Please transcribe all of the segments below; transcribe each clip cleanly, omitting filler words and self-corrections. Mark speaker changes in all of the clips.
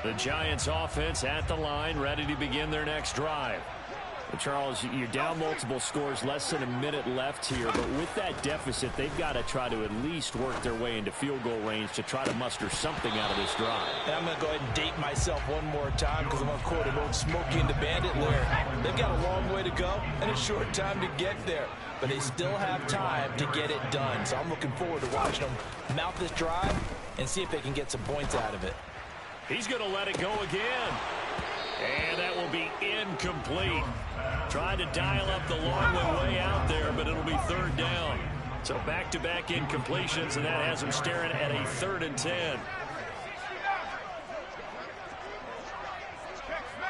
Speaker 1: The Giants offense at the line, ready to begin their next drive. Well, Charles, you're down multiple scores, less than a minute left here, but with that deficit, they've got to try to at least work their way into field goal range to try to muster something out of this drive.
Speaker 2: And I'm going to go ahead and date myself one more time because I'm going to quote an old Smokey and the Bandit lyric. They've got a long way to go and a short time to get there, but they still have time to get it done. So I'm looking forward to watching them mount this drive and see if they can get some points out of it.
Speaker 1: He's going to let it go again. And that will be incomplete. Tried to dial up the long one way out there, but it'll be third down. So back-to-back incompletions, and that has him staring at a 3rd and 10.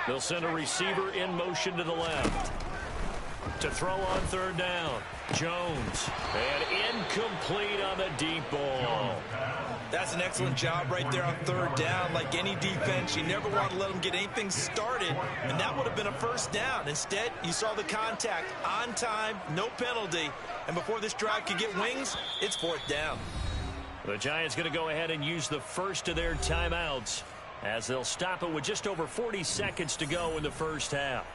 Speaker 1: They'll send a receiver in motion to the left. To throw on 3rd down. Jones. And incomplete on the deep ball.
Speaker 2: That's an excellent job right there on 3rd down. Like any defense, you never want to let them get anything started, and that would have been a 1st down. Instead, you saw the contact on time, no penalty, and before this drive could get wings, it's 4th down.
Speaker 1: The Giants going to go ahead and use the first of their timeouts as they'll stop it with just over 40 seconds to go in the first half.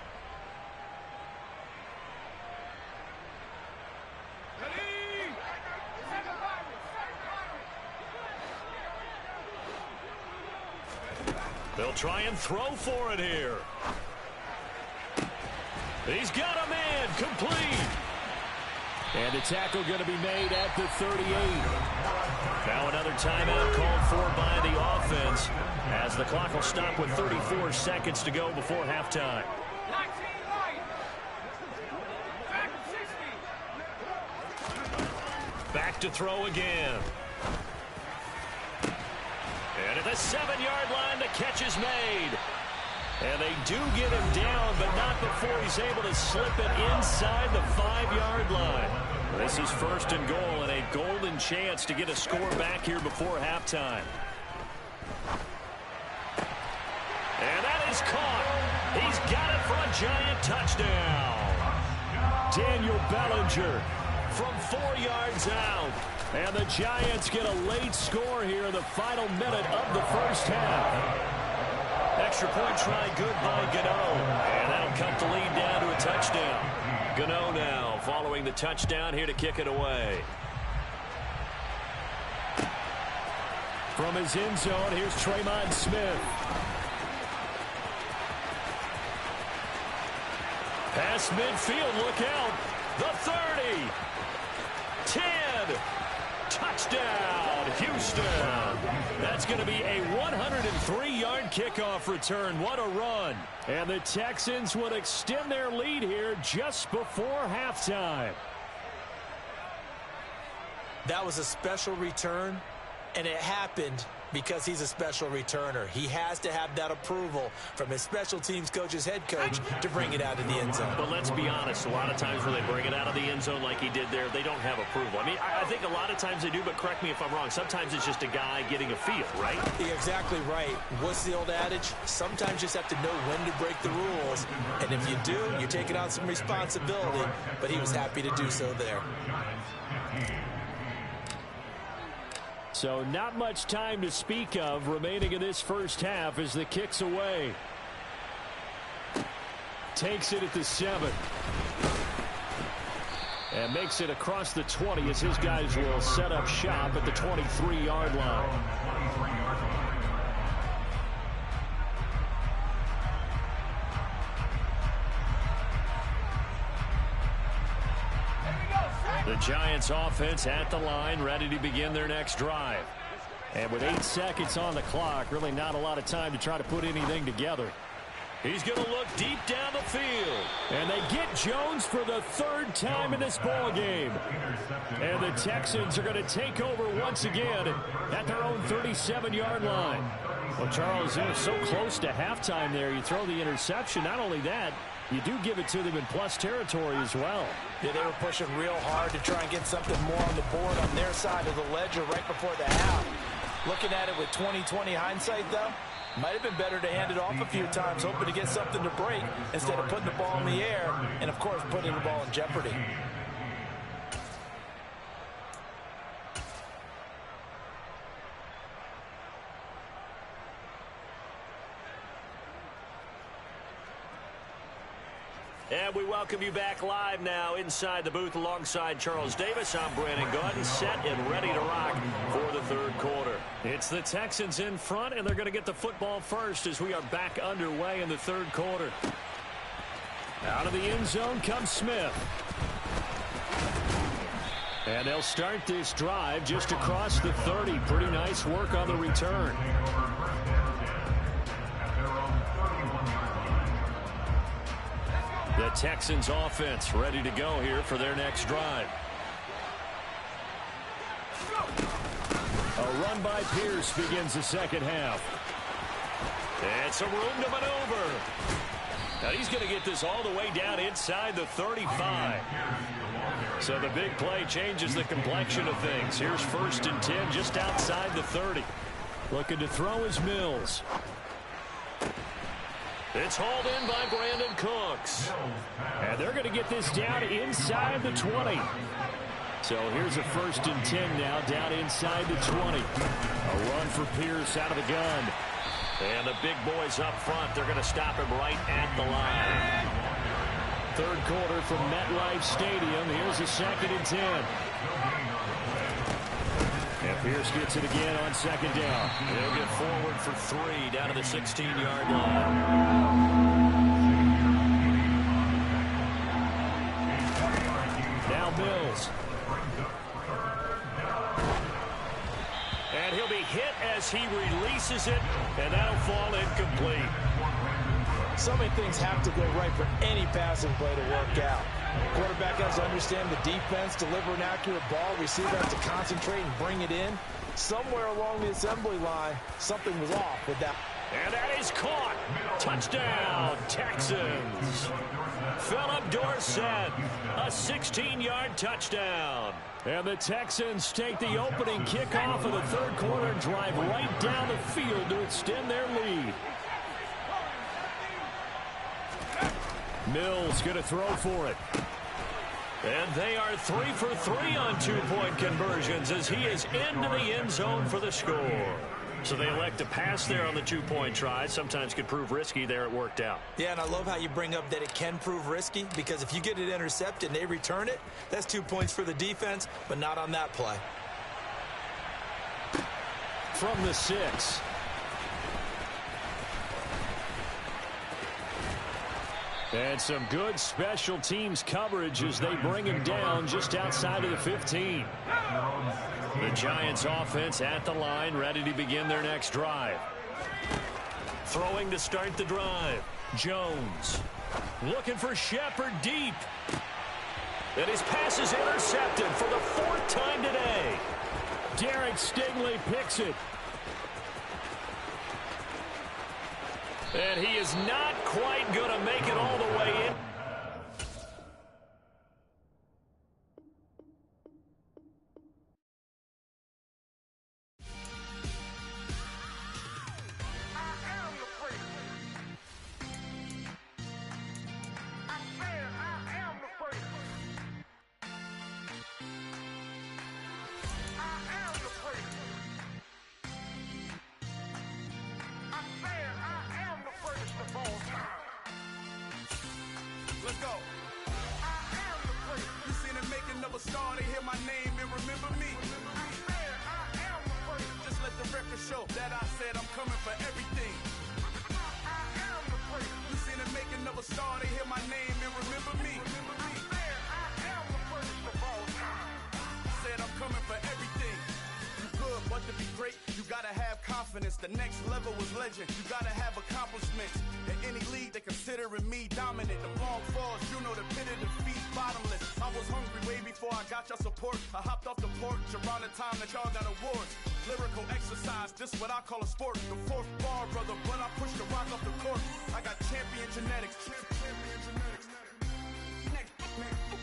Speaker 1: They'll try and throw for it here. He's got a man complete. And the tackle going to be made at the 38. Now another timeout called for by the offense as the clock will stop with 34 seconds to go before halftime. Back to throw again. And at the 7-yard line, the catch is made. And they do get him down, but not before he's able to slip it inside the 5-yard line. This is 1st and goal and a golden chance to get a score back here before halftime. And that is caught. He's got it for a Giant touchdown. Daniel Bellinger from 4 yards out. And the Giants get a late score here in the final minute of the first half. Extra point try good by Gano. And that'll cut the lead down to a touchdown. Gano now following the touchdown here to kick it away. From his end zone, here's Tremont Smith. Past midfield, look out. The 30. 10. Touchdown, Houston. That's going to be a 103-yard kickoff return. What a run. And the Texans would extend their lead here just before halftime.
Speaker 2: That was a special return, and it happened because he's a special returner. He has to have that approval from his special teams coach's head coach to bring it out of the end zone.
Speaker 1: But let's be honest, a lot of times when they bring it out of the end zone like he did there, they don't have approval. I mean, I think a lot of times they do, but correct me if I'm wrong. Sometimes it's just a guy getting a feel, right?
Speaker 2: You're exactly right. What's the old adage? Sometimes you just have to know when to break the rules. And if you do, you're taking on some responsibility. But he was happy to do so there.
Speaker 1: So not much time to speak of remaining in this first half as the kick's away. Takes it at the 7. And makes it across the 20 as his guys will set up shop at the 23-yard line. The Giants offense at the line, ready to begin their next drive. And with 8 seconds on the clock, really not a lot of time to try to put anything together. He's going to look deep down the field. And they get Jones for the 3rd time in this ball game. And the Texans are going to take over once again at their own 37-yard line. Well, Charles, you were so close to halftime there. You throw the interception. Not only that, you do give it to them in plus territory as well.
Speaker 2: Yeah, they were pushing real hard to try and get something more on the board on their side of the ledger right before the half. Looking at it with 20/20 hindsight, though, might have been better to hand it off a few times, hoping to get something to break instead of putting the ball in the air and, of course, putting the ball in jeopardy.
Speaker 1: And we welcome you back live now inside the booth alongside Charles Davis. I'm Brandon Gaudin, set and ready to rock for the third quarter. It's the Texans in front, and they're going to get the football first as we are back underway in the third quarter. Out of the end zone comes Smith. And they'll start this drive just across the 30. Pretty nice work on the return. The Texans offense ready to go here for their next drive. A run by Pierce begins the second half. And some room to maneuver. Now he's going to get this all the way down inside the 35. So the big play changes the complexion of things. Here's 1st and 10 just outside the 30. Looking to throw is Mills. It's hauled in by Brandon Cooks. And they're going to get this down inside the 20. So here's a 1st and 10 now down inside the 20. A run for Pierce out of the gun. And the big boys up front, they're going to stop him right at the line. Third quarter from MetLife Stadium. Here's a 2nd and 10. And Pierce gets it again on 2nd down. He'll get forward for 3 down to the 16-yard line. Now Mills. And he'll be hit as he releases it, and that'll fall incomplete.
Speaker 2: So many things have to go right for any passing play to work out. Quarterback has to understand the defense, deliver an accurate ball, receiver has to concentrate and bring it in. Somewhere along the assembly line, something was off with that.
Speaker 1: And that is caught. Touchdown, Texans. Philip Dorsett, a 16-yard touchdown. And the Texans take the opening kickoff of the third quarter and drive right down the field to extend their lead. Mills going to throw for it. And they are 3 for 3 on 2-point conversions as he is into the end zone for the score. So they elect to pass there on the 2-point try. Sometimes could prove risky. There it worked out.
Speaker 2: Yeah, and I love how you bring up that it can prove risky, because if you get it intercepted and they return it, that's 2 points for the defense, but not on that play.
Speaker 1: From the 6. And some good special teams coverage as they bring him down just outside of the 15. The Giants offense at the line, ready to begin their next drive. Throwing to start the drive. Jones looking for Shepard deep. And his pass is intercepted for the 4th time today. Derek Stingley picks it. And he is not quite going to make it all the way in.
Speaker 3: Let's go. I am the place. You seen it making of a star. They hear my name and remember me. I am the place. Just let the record show that I said I'm coming for everything. I am the place. You seen it making of a star. They hear my name and remember me. I am the place of all time. Said I'm coming for everything. You good, but to be great, you gotta have confidence. The next level was legend. You gotta have accomplishments. In any league, they considering me dominant. The wrong falls, you know the pit of defeat, bottomless. I was hungry way before I got your support. I hopped off the porch around the time that y'all got awards. Lyrical exercise, this what I call a sport. The 4th bar, brother, but I push the rock off the court. I got champion genetics.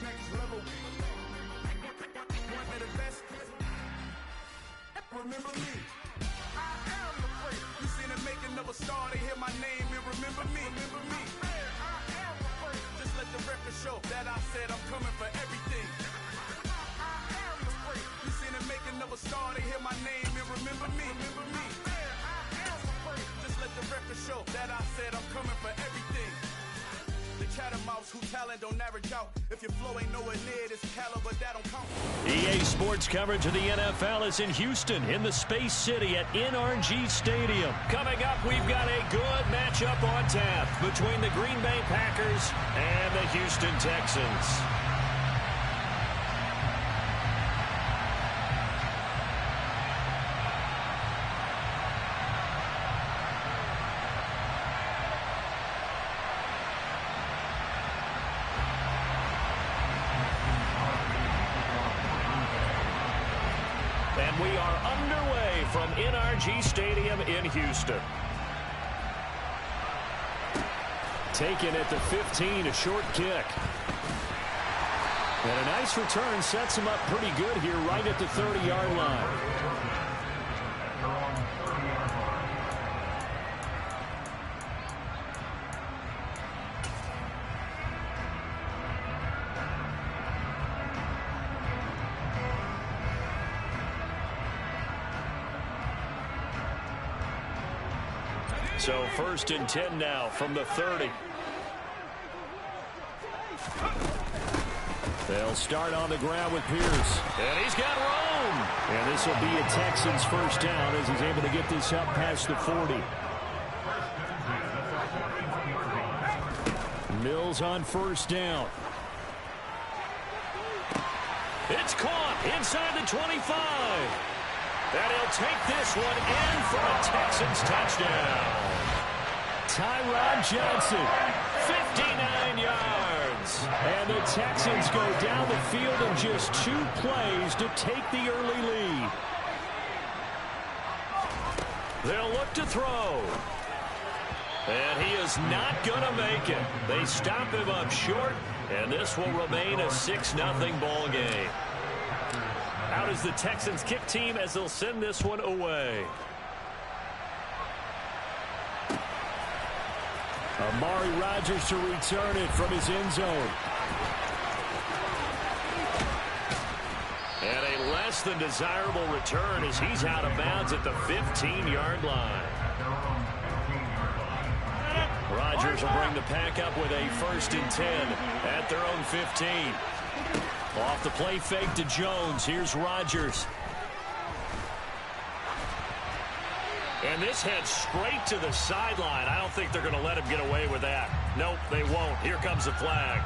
Speaker 3: Next level. One of the best. Remember me. I am the place. You seen the making of a star, they hear my name and remember me. Remember me. I am the place. Just let the record show that I said I'm coming for everything. I am the place. You seen the making of a star, they hear my name and remember me. Remember me. I am the place. Just let the record show that I said I'm coming for everything. The Chattermouths who talent don't average out. If your flow ain't nowhere near this caliber, that don't count.
Speaker 1: EA Sports coverage of the NFL is in Houston, in the Space City at NRG Stadium. Coming up, we've got a good matchup on tap between the Green Bay Packers and the Houston Texans. And we are underway from NRG Stadium in Houston. Taken at the 15, a short kick. And a nice return sets him up pretty good here right at the 30-yard line. So 1st and 10 now from the 30. They'll start on the ground with Pierce. And he's got room. And this will be a Texans first down as he's able to get this up past the 40. Mills on first down. It's caught inside the 25. And he'll take this one in for a Texans touchdown. Tyrod Johnson, 59 yards. And the Texans go down the field in just 2 plays to take the early lead. They'll look to throw. And he is not going to make it. They stop him up short, and this will remain a 6-0 ball game. Out is the Texans kick team as they'll send this one away. Amari Rodgers to return it from his end zone. And a less than desirable return as he's out of bounds at the 15-yard line. Rodgers will bring the pack up with a 1st and 10 at their own 15. Off the play fake to Jones. Here's Rodgers. And this heads straight to the sideline. I don't think they're going to let him get away with that. Nope, they won't. Here comes the flag.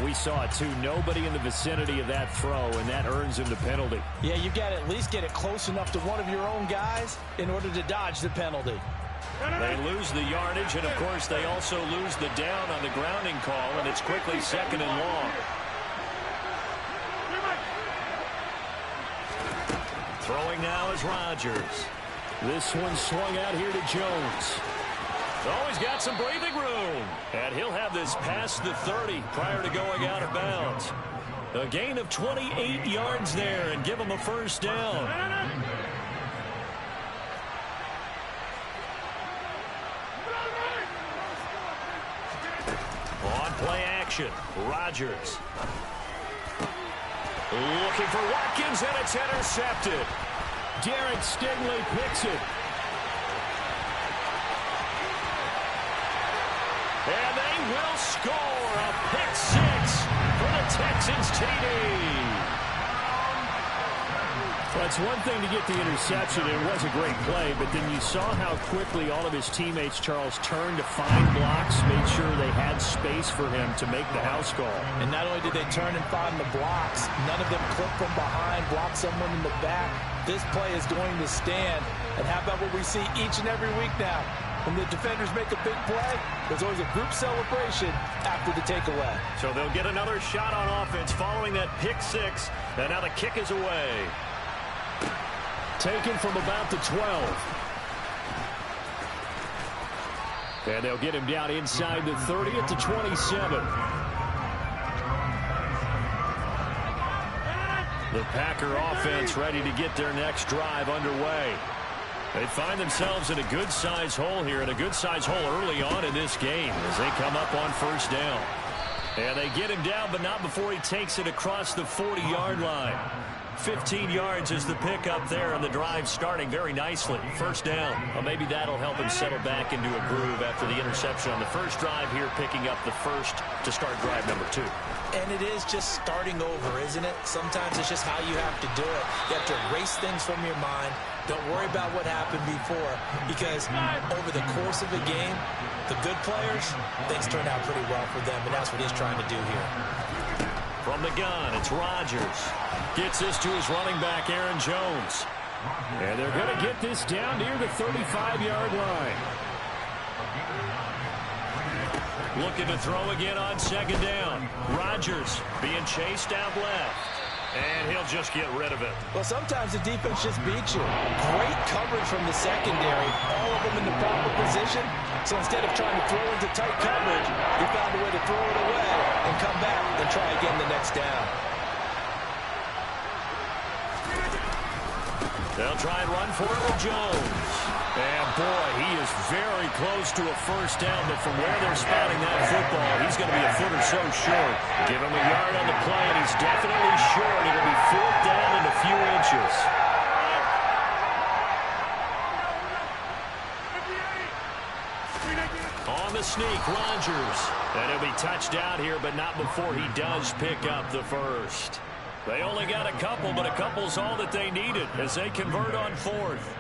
Speaker 1: We saw it, too. Nobody in the vicinity of that throw, and that earns him the penalty.
Speaker 2: Yeah, you've got to at least get it close enough to one of your own guys in order to dodge the penalty.
Speaker 1: They lose the yardage, and, of course, they also lose the down on the grounding call, and it's quickly 2nd and long. Throwing now is Rodgers. This one swung out here to Jones. Oh, he's got some breathing room. And he'll have this past the 30 prior to going out of bounds. A gain of 28 yards there and give him a first down. On play action, Rodgers. Looking for Watkins, and it's intercepted. Derek Stingley picks it. And they will score a pick 6 for the Texans TD. Well, it's one thing to get the interception. It was a great play, but then you saw how quickly all of his teammates, Charles, turned to find blocks, made sure they had space for him to make the house call. And not only did they turn and find the blocks, none of them clip from behind, block someone in the back. This play is going to stand. And how about what we see each and every week now? When the defenders make a big play, there's always a group celebration after the takeaway. So they'll get another shot on offense following that pick 6. And now the kick is away. Taken from about the 12. And they'll get him down inside the 30 at the 27. The Packer offense ready to get their next drive underway. They find themselves in a good-sized hole here, and a good-sized hole early on in this game as they come up on first down. And they get him down, but not before he takes it across the 40-yard line. 15 yards is the pickup there, and the drive starting very nicely. First down. Well, maybe that'll help him settle back into a groove after the interception on the first drive here, picking up the first to start drive number 2.
Speaker 2: And it is just starting over, isn't it? Sometimes it's just how you have to do it. You have to erase things from your mind. Don't worry about what happened before, because over the course of a game, the good players, things turn out pretty well for them, and that's what he's trying to do here.
Speaker 1: From the gun, it's Rodgers. Gets this to his running back, Aaron Jones. And they're going to get this down near the 35-yard line. Looking to throw again on second down. Rodgers being chased out left. And he'll just get rid of it.
Speaker 2: Well, sometimes the defense just beats you. Great coverage from the secondary. All of them in the proper position. So instead of trying to throw into tight coverage, he found a way to throw it away and come back and try again the next down.
Speaker 1: They'll try and run for it with Jones. And, boy, he is very close to a first down, but from where they're spotting that football, he's going to be a foot or so short. Give him a yard on the play, and he's definitely short. It'll be fourth down in a few inches. On the sneak, Rodgers. And he'll be touched out here, but not before he does pick up the first. They only got a couple, but a couple's all that they needed as they convert on fourth.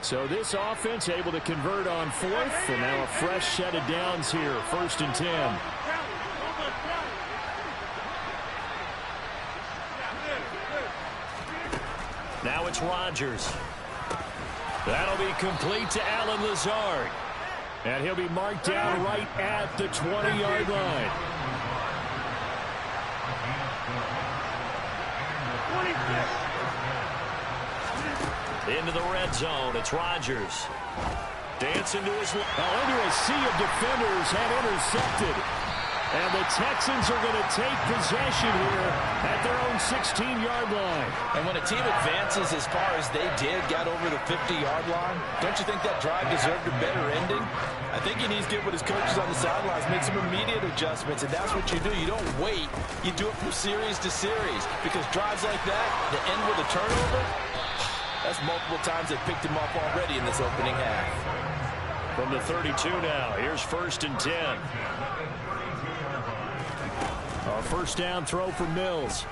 Speaker 1: So this offense able to convert on fourth, and now a fresh set of downs here, 1st and 10. Now it's Rodgers. That'll be complete to Allen Lazard. And he'll be marked down right at the 20-yard line. Into the red zone, it's Rodgers. Dancing to his left. Into a sea of defenders and intercepted. And the Texans are going to take possession here at their own 16-yard line.
Speaker 2: And when a team advances as far as they did, got over the 50-yard line, don't you think that drive deserved a better ending? I think he needs to get with his coaches on the sidelines, make some immediate adjustments, and that's what you do. You don't wait. You do it from series to series, because drives like that, that end with a turnover, that's multiple times they picked him up already in this opening half.
Speaker 1: From the 32 now, here's 1st and 10. A first down throw for Mills.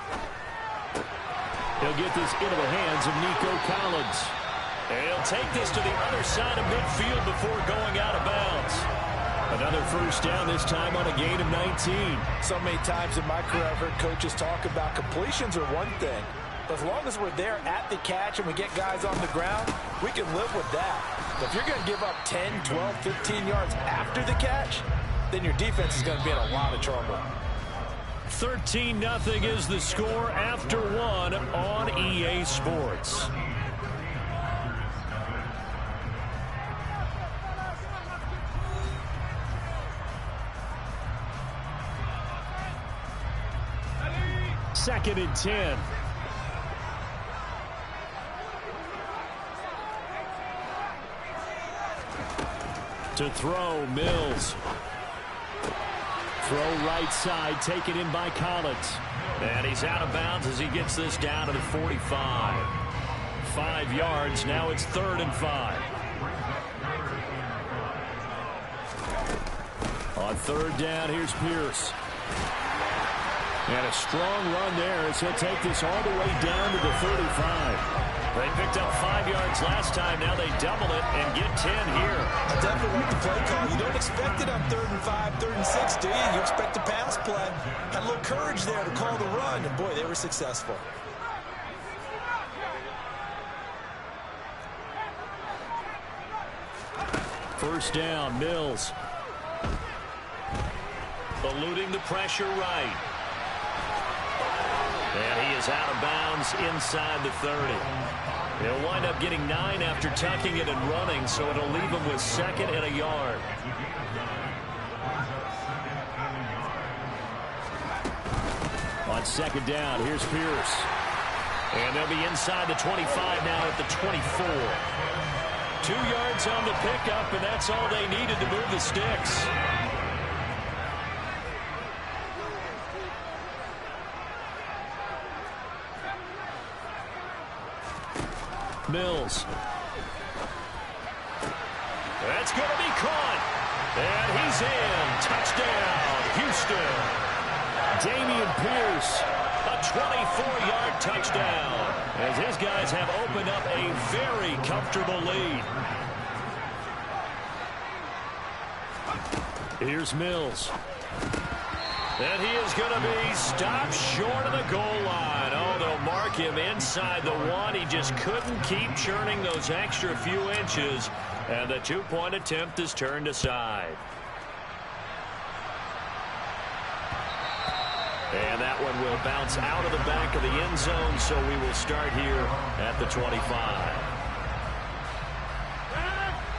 Speaker 1: He'll get this into the hands of Nico Collins. And he'll take this to the other side of midfield before going out of bounds. Another first down, this time on a gain of 19.
Speaker 2: So many times in my career I've heard coaches talk about completions are one thing. But as long as we're there at the catch and we get guys on the ground, we can live with that. But if you're going to give up 10, 12, 15 yards after the catch, then your defense is going to be in a lot of trouble.
Speaker 1: 13-0 is the score after one on EA Sports. Second and 10. To throw, Mills. Throw right side, taken in by Collins. And he's out of bounds as he gets this down to the 45. 5 yards, now it's 3rd and 5. On 3rd down, here's Pierce. And a strong run there as he'll take this all the way down to the 35. They picked up 5 yards last time. Now they double it and get 10 here.
Speaker 2: I definitely like the play call. You don't expect it on 3rd and 5, 3rd and 6, do you? You expect a pass play. Had a little courage there to call the run, and boy, they were successful.
Speaker 1: First down, Mills. Eluding the pressure right. And he is out of bounds inside the 30. He'll wind up getting 9 after tucking it and running, so it'll leave him with 2nd and a yard. On 2nd down, here's Pierce. And they'll be inside the 25 now at the 24. 2 yards on the pickup, and that's all they needed to move the sticks. Mills. That's going to be caught. And he's in. Touchdown, Houston. Dameon Pierce, a 24-yard touchdown, as his guys have opened up a very comfortable lead. Here's Mills. And he is going to be stopped short of the goal line. Oh, they'll mark him inside the one. He just couldn't keep churning those extra few inches. And the two-point attempt is turned aside. And that one will bounce out of the back of the end zone, so we will start here at the 25.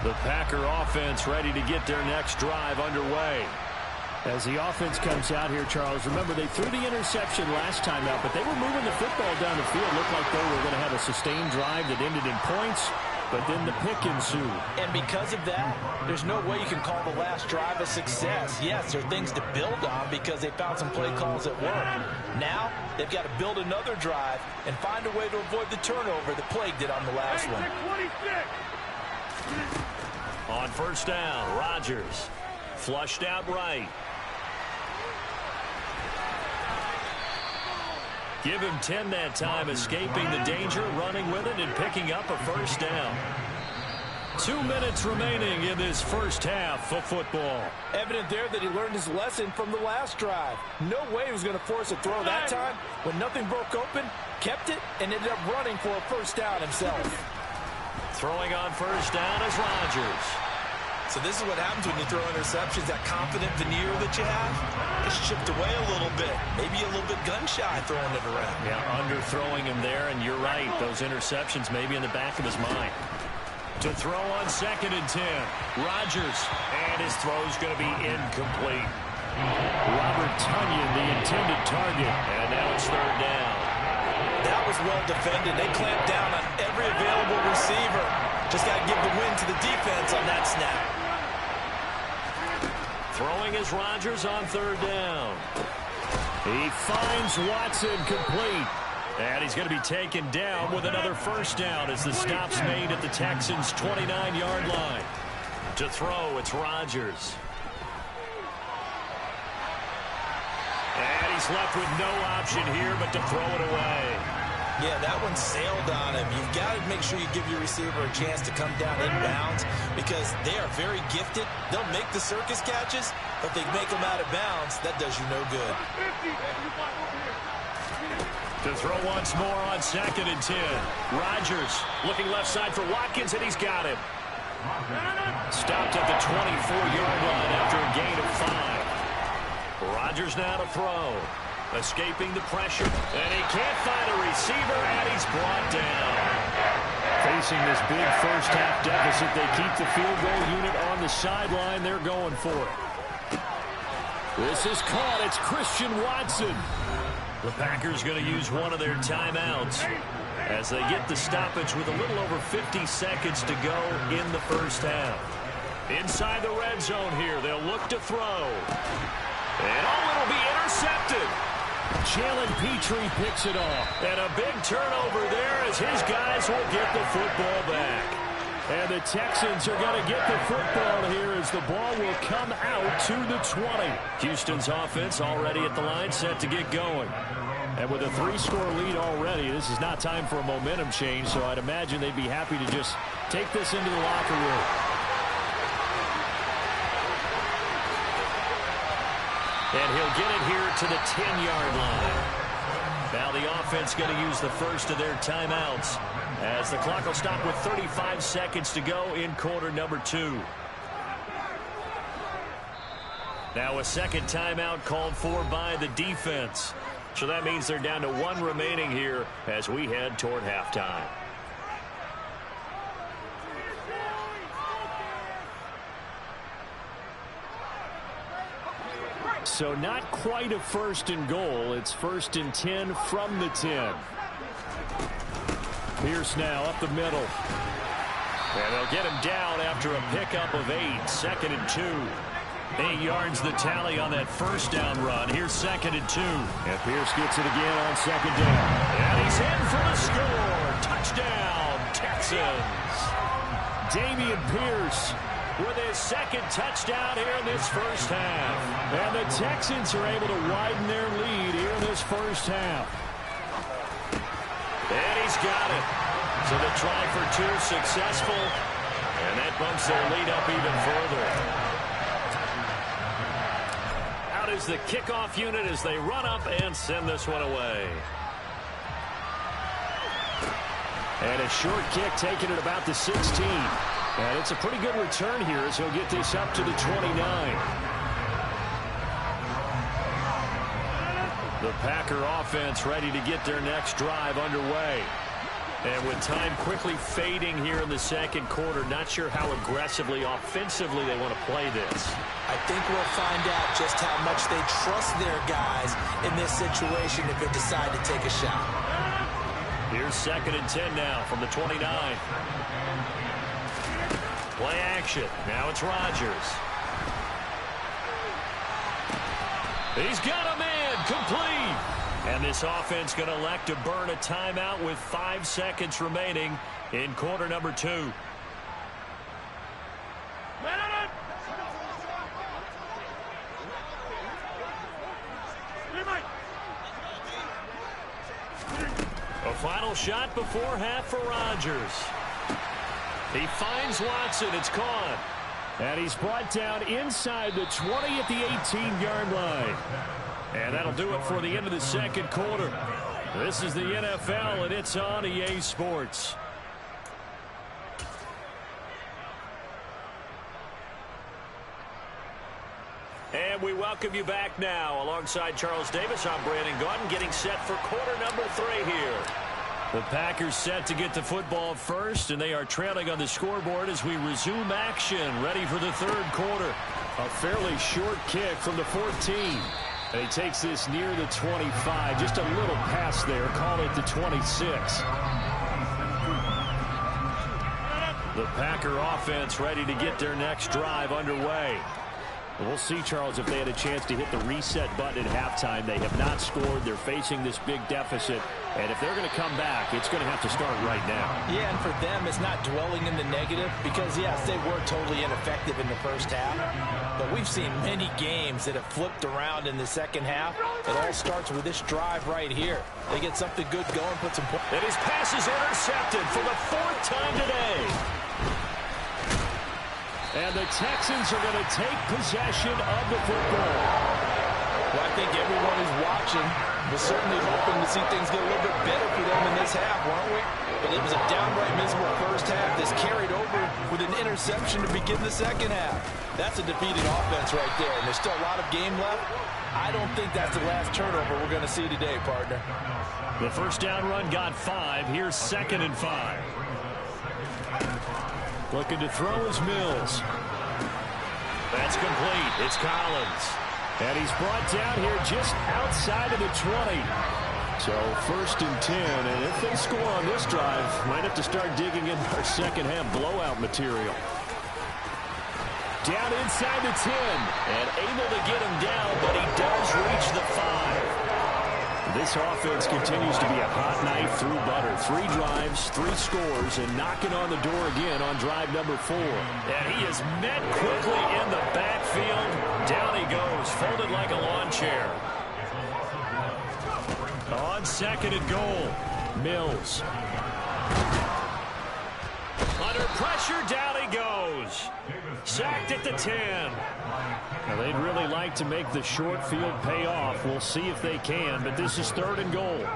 Speaker 1: The Packer offense ready to get their next drive underway. As the offense comes out here, Charles, remember they threw the interception last time out, but they were moving the football down the field. Looked like they were going to have a sustained drive that ended in points, but then the pick ensued.
Speaker 2: And because of that, there's no way you can call the last drive a success. Yes, there are things to build on because they found some play calls at work. Now, they've got to build another drive and find a way to avoid the turnover that plagued it on the last one.
Speaker 1: On first down, Rodgers flushed out right. Give him 10 that time, escaping the danger, running with it, and picking up a first down. 2 minutes remaining in this first half of football.
Speaker 2: Evident there that he learned his lesson from the last drive. No way he was going to force a throw that time. When nothing broke open, kept it, and ended up running for a first down himself.
Speaker 1: Throwing on first down is Rodgers.
Speaker 2: So this is what happens when you throw interceptions. That confident veneer that you have is chipped away a little bit. Maybe a little bit gun-shy throwing it around.
Speaker 1: Yeah, underthrowing him there, and you're right. Those interceptions maybe in the back of his mind. To throw on 2nd and 10. Rodgers, and his throw's going to be incomplete. Robert Tonyan, the intended target, and now it's 3rd down.
Speaker 2: That was well defended. They clamped down on every available receiver. Just got to give the win to the defense on that snap.
Speaker 1: Throwing is Rodgers on 3rd down. He finds Watson complete. And he's going to be taken down with another first down as the stop's made at the Texans' 29-yard line. To throw, it's Rodgers. And he's left with no option here but to throw it away.
Speaker 2: Yeah, that one sailed on him. You've got to make sure you give your receiver a chance to come down inbounds because they are very gifted. They'll make the circus catches, but they make them out of bounds. That does you no good.
Speaker 1: To throw once more on 2nd and 10. Rodgers looking left side for Watkins, and he's got him. Stopped at the 24-yard line after a gain of 5. Rodgers now to throw. Escaping the pressure, and he can't find a receiver, and he's brought down. Facing this big first-half deficit, they keep the field goal unit on the sideline. They're going for it. This is caught. It's Christian Watson. The Packers going to use one of their timeouts as they get the stoppage with a little over 50 seconds to go in the first half. Inside the red zone here, they'll look to throw. And it'll be intercepted. Jalen Petrie picks it off. And a big turnover there as his guys will get the football back. And the Texans are going to get the football here as the ball will come out to the 20. Houston's offense already at the line, set to get going. And with a 3-score lead already, this is not time for a momentum change, so I'd imagine they'd be happy to just take this into the locker room. And he'll get it here to the 10-yard line. Now the offense going to use the first of their timeouts as the clock will stop with 35 seconds to go in quarter number 2. Now a second timeout called for by the defense. So that means they're down to 1 remaining here as we head toward halftime. So not quite a 1st and goal. It's 1st and 10 from the 10. Pierce now up the middle. And they'll get him down after a pickup of 8. 2nd and 2. 8 yards the tally on that first down run. Here's 2nd and 2. And Pierce gets it again on 2nd down. And he's in for the score. Touchdown, Texans. Texans. Dameon Pierce with his second touchdown here in this first half. And the Texans are able to widen their lead here in this first half. And he's got it. So the try for two successful. And that bumps their lead up even further. Out is the kickoff unit as they run up and send this one away. And a short kick taken at about the 16. And it's a pretty good return here as he'll get this up to the 29. The Packer offense ready to get their next drive underway. And with time quickly fading here in the second quarter, not sure how aggressively, offensively they want to play this.
Speaker 2: I think we'll find out just how much they trust their guys in this situation if they decide to take a shot.
Speaker 1: Here's 2nd and 10 now from the 29. Play action. Now it's Rodgers. He's got a man complete. And this offense going to elect to burn a timeout with 5 seconds remaining in quarter number 2. A final shot before half for Rodgers. He finds Watson. It's caught. And he's brought down inside the 20 at the 18-yard line. And that'll do it for the end of the second quarter. This is the NFL, and it's on EA Sports. And we welcome you back now. Alongside Charles Davis, I'm Brandon Gaudin, getting set for quarter number 3 here. The Packers set to get the football first, and they are trailing on the scoreboard as we resume action, ready for the third quarter. A fairly short kick from the 14. And he takes this near the 25. Just a little pass there. Call it the 26. The Packer offense ready to get their next drive underway. We'll see, Charles, if they had a chance to hit the reset button at halftime. They have not scored. They're facing this big deficit. And if they're going to come back, it's going to have to start right now.
Speaker 2: Yeah, and for them, it's not dwelling in the negative because, yes, they were totally ineffective in the first half. But we've seen many games that have flipped around in the second half. It all starts with this drive right here. They get something good going, put some points.
Speaker 1: And his pass is intercepted for the 4th time today. And the Texans are going to take possession of the football.
Speaker 2: Well, I think everyone is watching. We're certainly hoping to see things get a little bit better for them in this half, weren't we? But it was a downright miserable first half. This carried over with an interception to begin the second half. That's a defeated offense right there, and there's still a lot of game left. I don't think that's the last turnover we're going to see today, partner.
Speaker 1: The first down run got 5. Here's 2nd and 5. Looking to throw is Mills. That's complete. It's Collins. And he's brought down here just outside of the 20. So 1st and 10. And if they score on this drive, might have to start digging in our second half blowout material. Down inside the 10. And able to get him down, but he does reach the 5. This offense continues to be a hot knife through butter. 3 drives, 3 scores, and knocking on the door again on drive number 4. And he is met quickly in the backfield. Down he goes, folded like a lawn chair. On 2nd and goal, Mills. Under pressure, down he goes. Sacked at the 10. Now, they'd really like to make the short field pay off. We'll see if they can, but this is 3rd and goal.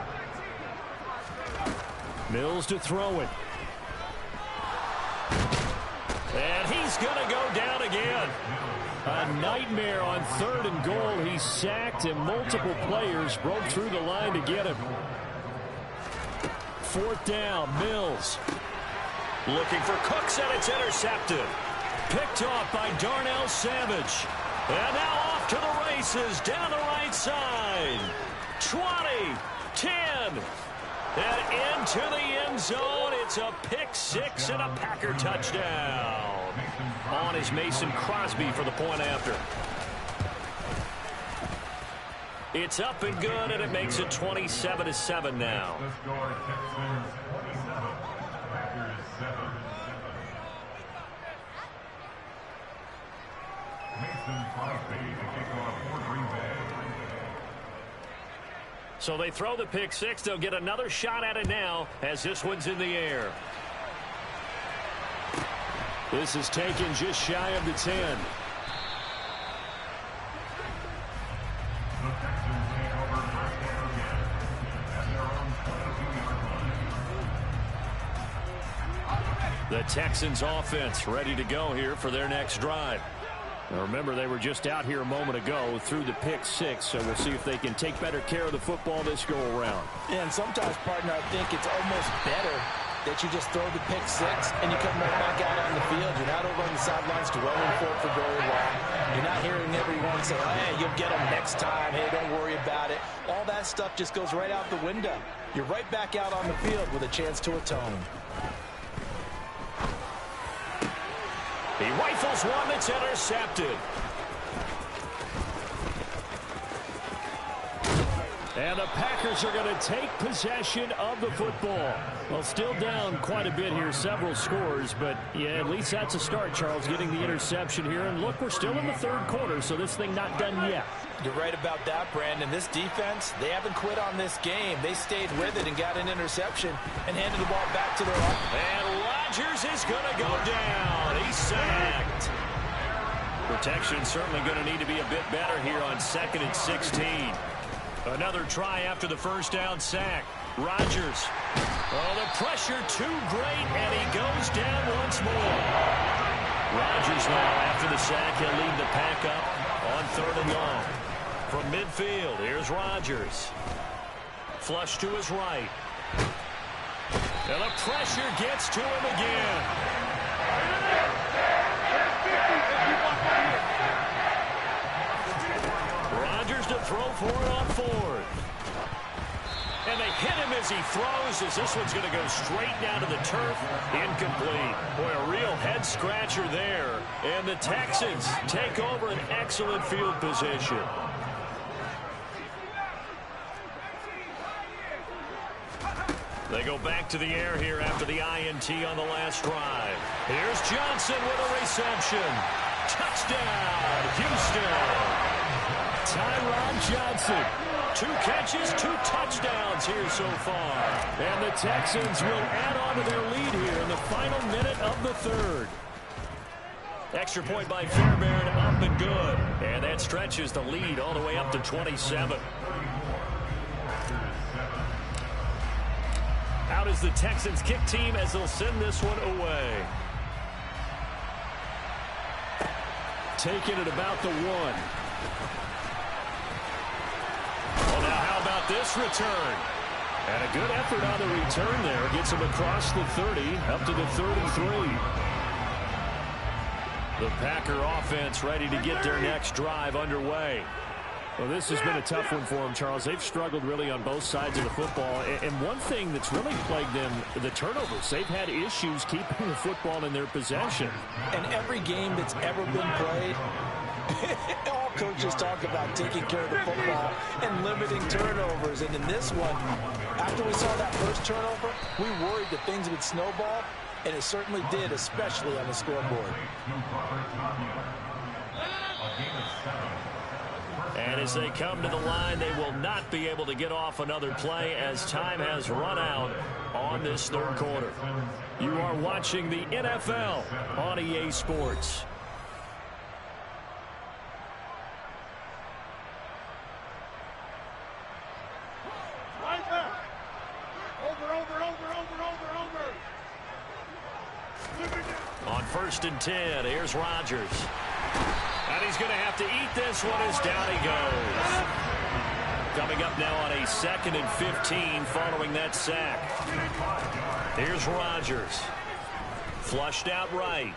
Speaker 1: Mills to throw it. And he's going to go down again. A nightmare on 3rd and goal. He's sacked, and multiple players broke through the line to get him. 4th down, Mills. Looking for Cooks, and it's intercepted. Picked off by Darnell Savage. And now off to the races down the right side. 20, 10, and into the end zone. It's a pick 6 and a Packer touchdown. On is Mason Crosby for the point after. It's up and good, and it makes it 27-7 now. So they throw the pick six. They'll get another shot at it now as this one's in the air. This is taken just shy of the 10. The Texans offense ready to go here for their next drive. Now remember, they were just out here a moment ago through the pick six, so we'll see if they can take better care of the football this go around.
Speaker 2: And sometimes, partner, I think it's almost better that you just throw the pick six and you come right back out on the field. You're not over on the sidelines dwelling for it for very long. You're not hearing everyone say, hey, you'll get them next time. Hey, don't worry about it. All that stuff just goes right out the window. You're right back out on the field with a chance to atone.
Speaker 1: He rifles one that's intercepted. And the Packers are going to take possession of the football. Well, still down quite a bit here, several scores, but yeah, at least that's a start, Charles, getting the interception here. And look, we're still in the third quarter, so this thing not done yet.
Speaker 2: You're right about that, Brandon. This defense, they haven't quit on this game. They stayed with it and got an interception and handed the ball back to their offense.
Speaker 1: And Rodgers is going to go down. He's sacked. Protection certainly going to need to be a bit better here on 2nd and 16. Another try after the first down sack. Rodgers. Oh, the pressure too great, and he goes down once more. Rodgers now, after the sack, he'll lead the pack up on 3rd and long. From midfield, here's Rodgers. Flush to his right. And the pressure gets to him again. Rodgers to throw for it on 4th. And they hit him as he throws, as this one's going to go straight down to the turf. Incomplete. Boy, a real head-scratcher there. And the Texans take over an excellent field position. They go back to the air here after the INT on the last drive. Here's Johnson with a reception. Touchdown, Houston. Tyron Johnson. 2 catches, 2 touchdowns here so far. And the Texans will add on to their lead here in the final minute of the 3rd. Extra point by Fairbairn, up and good. And that stretches the lead all the way up to 27. Out is the Texans kick team as they'll send this one away. Taking it about the 1. Well, now how about this return? And a good effort on the return there. Gets him across the 30, up to the 3rd and 3. The Packer offense ready to get their next drive underway. Well, this has been a tough one for them, Charles. They've struggled really on both sides of the football. And one thing that's really plagued them, the turnovers. They've had issues keeping the football in their possession.
Speaker 2: And every game that's ever been played, all coaches talk about taking care of the football and limiting turnovers. And in this one, after we saw that first turnover, we worried that things would snowball, and it certainly did, especially on the scoreboard.
Speaker 1: And as they come to the line, they will not be able to get off another play as time has run out on this 3rd quarter. You are watching the NFL on EA Sports. On 1st and 10, here's Rodgers. And he's going to have to eat this one as down he goes. Coming up now on a 2nd and 15 following that sack. Here's Rodgers. Flushed out right.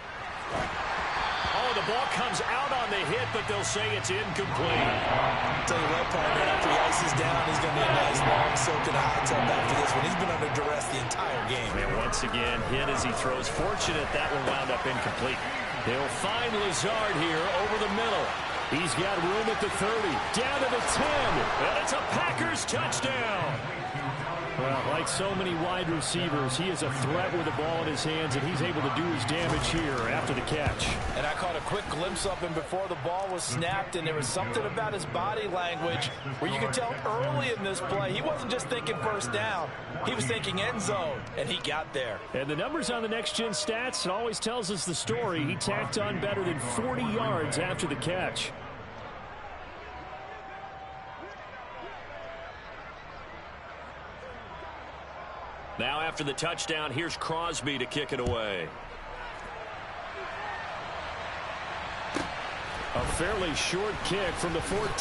Speaker 1: Oh, the ball comes out on the hit, but they'll say it's incomplete.
Speaker 2: I'll tell you what, partner, after he ices down, he's going to be a nice long soak in a hot tub after this one. He's been under duress the entire game.
Speaker 1: And once again, hit as he throws. Fortunate that one wound up incomplete. They'll find Lazard here over the middle. He's got room at the 30, down to the 10, and it's a Packers touchdown. Well, like so many wide receivers, he is a threat with the ball in his hands, and he's able to do his damage here after the catch.
Speaker 2: And I caught a quick glimpse of him before the ball was snapped, and there was something about his body language where you could tell early in this play he wasn't just thinking first down. He was thinking end zone, and he got there.
Speaker 1: And the numbers on the next-gen stats, it always tells us the story. He tacked on better than 40 yards after the catch. Now after the touchdown, here's Crosby to kick it away. A fairly short kick from the 14.
Speaker 4: The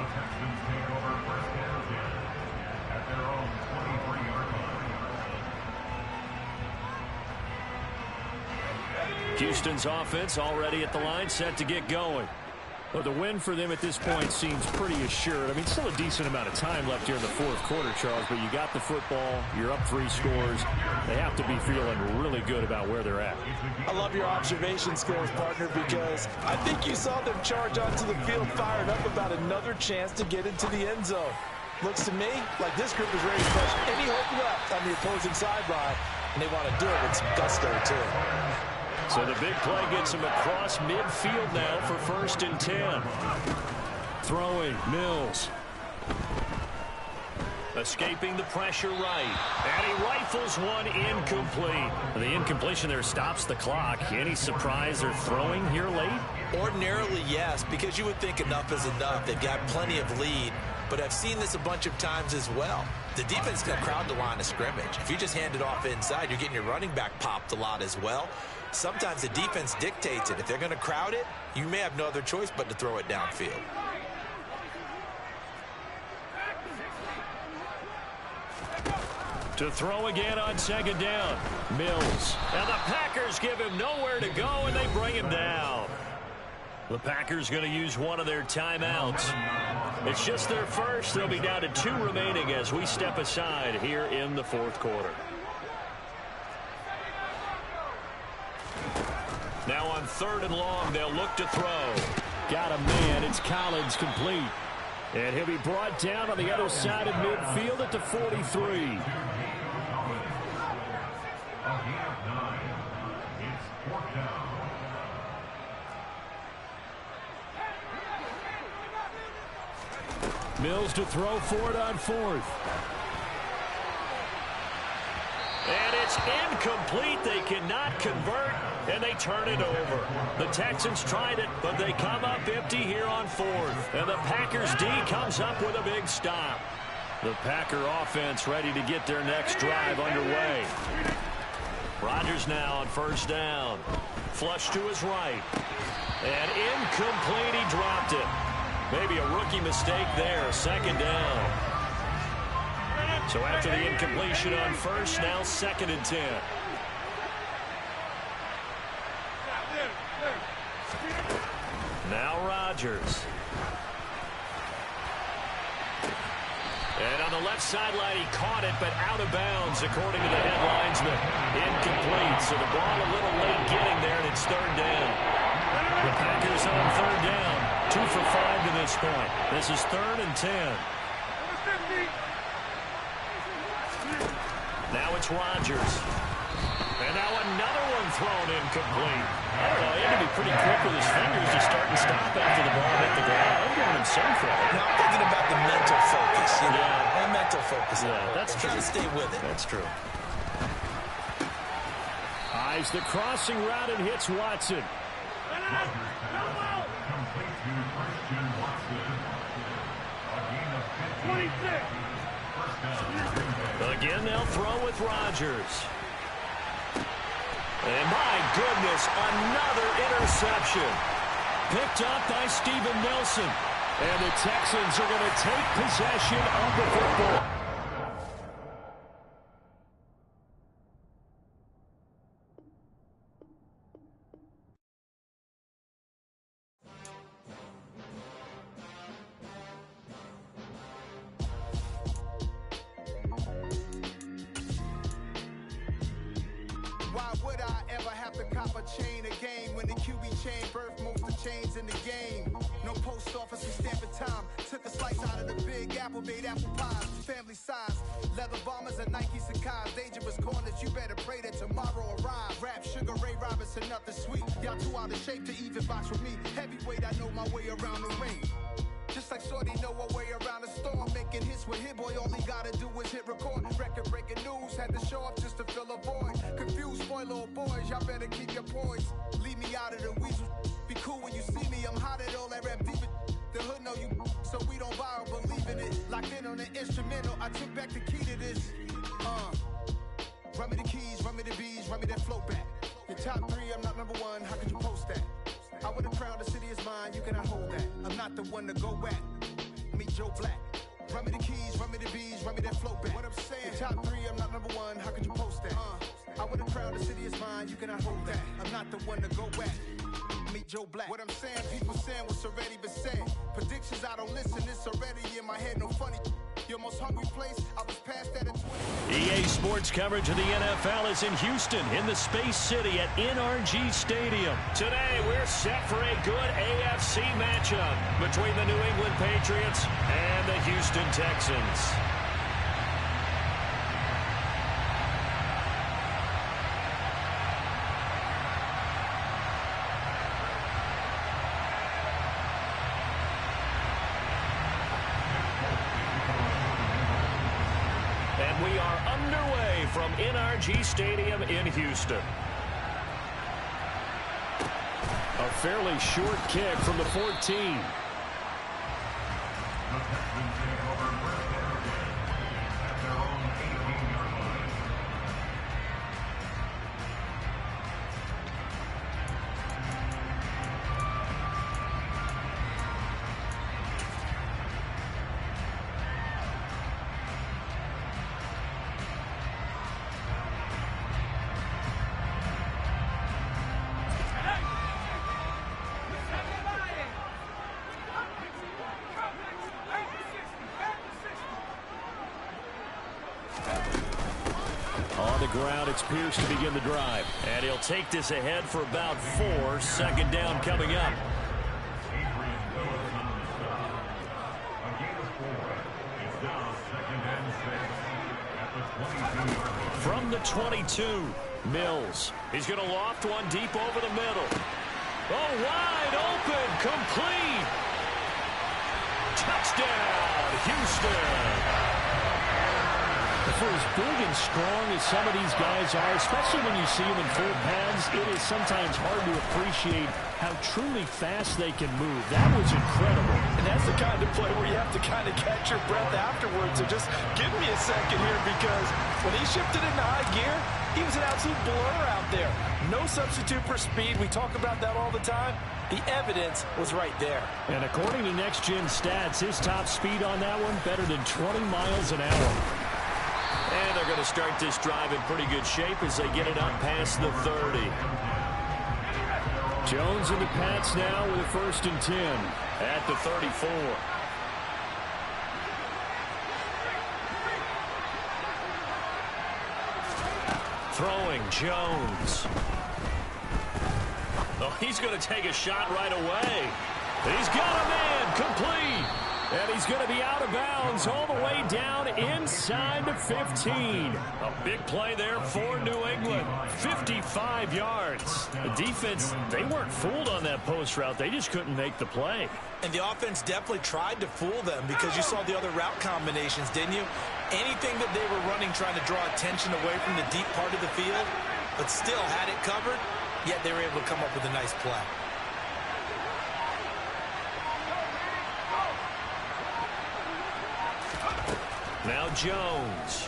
Speaker 4: Texans take over first down at their own 23-yard line.
Speaker 1: Houston's offense already at the line, set to get going. Well, the win for them at this point seems pretty assured. I mean, still a decent amount of time left here in the fourth quarter, Charles, but you got the football, you're up 3 scores. They have to be feeling really good about where they're at.
Speaker 2: I love your observation skills, partner, because I think you saw them charge onto the field fired up about another chance to get into the end zone. Looks to me like this group is ready to push any hope left on the opposing sideline, and they want to do it with some gusto, too.
Speaker 1: So the big play gets him across midfield now for 1st and 10. Throwing, Mills. Escaping the pressure right. And he rifles one incomplete. The incompletion there stops the clock. Any surprise they're throwing here late?
Speaker 2: Ordinarily, yes, because you would think enough is enough. They've got plenty of lead, but I've seen this a bunch of times as well. The defense can crowd the line of scrimmage. If you just hand it off inside, you're getting your running back popped a lot as well. Sometimes the defense dictates it. If they're going to crowd it, you may have no other choice but to throw it downfield.
Speaker 1: To throw again on 2nd down. Mills. And the Packers give him nowhere to go, and they bring him down. The Packers going to use one of their timeouts. It's just their first. They'll be down to 2 remaining as we step aside here in the fourth quarter. Now on 3rd and long, they'll look to throw. Got a man. It's Collins complete. And he'll be brought down on the other side of midfield at the 43. Mills to throw for it on 4th. And it's incomplete. They cannot convert, and they turn it over. The Texans tried it, but they come up empty here on 4th. And the Packers D comes up with a big stop. The Packer offense ready to get their next drive underway. Rodgers now on 1st down. Flush to his right. And incomplete. He dropped it. Maybe a rookie mistake there. 2nd down. So after the incompletion on 1st, now 2nd and 10. Now Rodgers. And on the left sideline, he caught it, but out of bounds, according to the head linesman. Incomplete, so the ball a little late getting there, and it's 3rd down. The Packers on 3rd down, 2 for 5 to this point. This is 3rd and 10. Now it's Rodgers. And now another one thrown incomplete. I don't know, he had to be pretty quick with his fingers to start and stop after the ball hit the ground. I'm giving him some credit.
Speaker 2: Now, I'm thinking about the mental focus. You know?
Speaker 1: Yeah.
Speaker 2: And mental focus.
Speaker 1: Yeah, that's true.
Speaker 2: Try to stay with it.
Speaker 1: That's true. Eyes the crossing route and hits Watson. Again, they'll throw with Rodgers. And my goodness, another interception. Picked up by Steven Nelson. And the Texans are going to take possession of the football.
Speaker 3: Why would I ever have to cop a chain a game when the QB chain birthed most of the chains in the game? No post office and stamping time. Took a slice out of the big apple, made apple pies, family size. Leather bombers and Nike Sacai's, dangerous corners. You better pray that tomorrow arrives. Rap sugar. ain't nothing sweet. Y'all too out of shape to even box with me. Heavyweight, I know my way around the ring. Just like Shorty know her way around the storm. Making hits with Hit Boy, all he gotta do is hit record. Record-breaking news, had to show up just to fill a void. Confused, spoiler boys, y'all better keep your poise. Leave me out of the weasel. Be cool when you see me, I'm hot at all that rap deep. The hood know you, so we don't borrow, believe in it. Locked in on the instrumental, I took back the key to this. Run me the keys, run me the bees, run me that flow back. Your top 3, I'm not number 1, how could you post that? I would have crowned the city is mine, you cannot hold that. I'm not the one to go back. Meet Joe Black. Run me the keys, run me the bees, run me that flow back. What I'm saying, your top 3, I'm not number 1, how could you post that? I would have crowned the city is mine, you cannot hold that. I'm not the one to go back. Meet Joe Black. What I'm saying, people saying what's already been said. Predictions, I don't listen, it's already in my head, no funny. Your most hungry place, I was past that at 20.
Speaker 1: EA Sports coverage of the NFL is in Houston, in the Space City at NRG Stadium. Today, we're set for a good AFC matchup between the New England Patriots and the Houston Texans. We are underway from NRG Stadium in Houston. A fairly short kick from the 14. On the ground, it's Pierce to begin the drive. And he'll take this ahead for about 4. Second down coming up. From the 22, Mills. He's going to loft one deep over the middle. Oh, wide open, complete. Touchdown, Houston. For as big and strong as some of these guys are, especially when you see them in full pads, it is sometimes hard to appreciate how truly fast they can move. That was incredible.
Speaker 2: And that's the kind of play where you have to kind of catch your breath afterwards. So just give me a second here, because when he shifted into high gear, he was an absolute blur out there. No substitute for speed. We talk about that all the time. The evidence was right there.
Speaker 1: And according to Next Gen Stats, his top speed on that one, better than 20 miles an hour. And they're going to start this drive in pretty good shape as they get it up past the 30. Jones and the Pats now with a 1st and 10 at the 34. Throwing Jones. Oh, he's going to take a shot right away. He's got a man, complete. And he's going to be out of bounds all the way down inside the 15. A big play there for New England. 55 yards. The defense, they weren't fooled on that post route. They just couldn't make the play.
Speaker 2: And the offense definitely tried to fool them, because you saw the other route combinations, didn't you? Anything that they were running, trying to draw attention away from the deep part of the field, but still had it covered, yet they were able to come up with a nice play.
Speaker 1: Now Jones.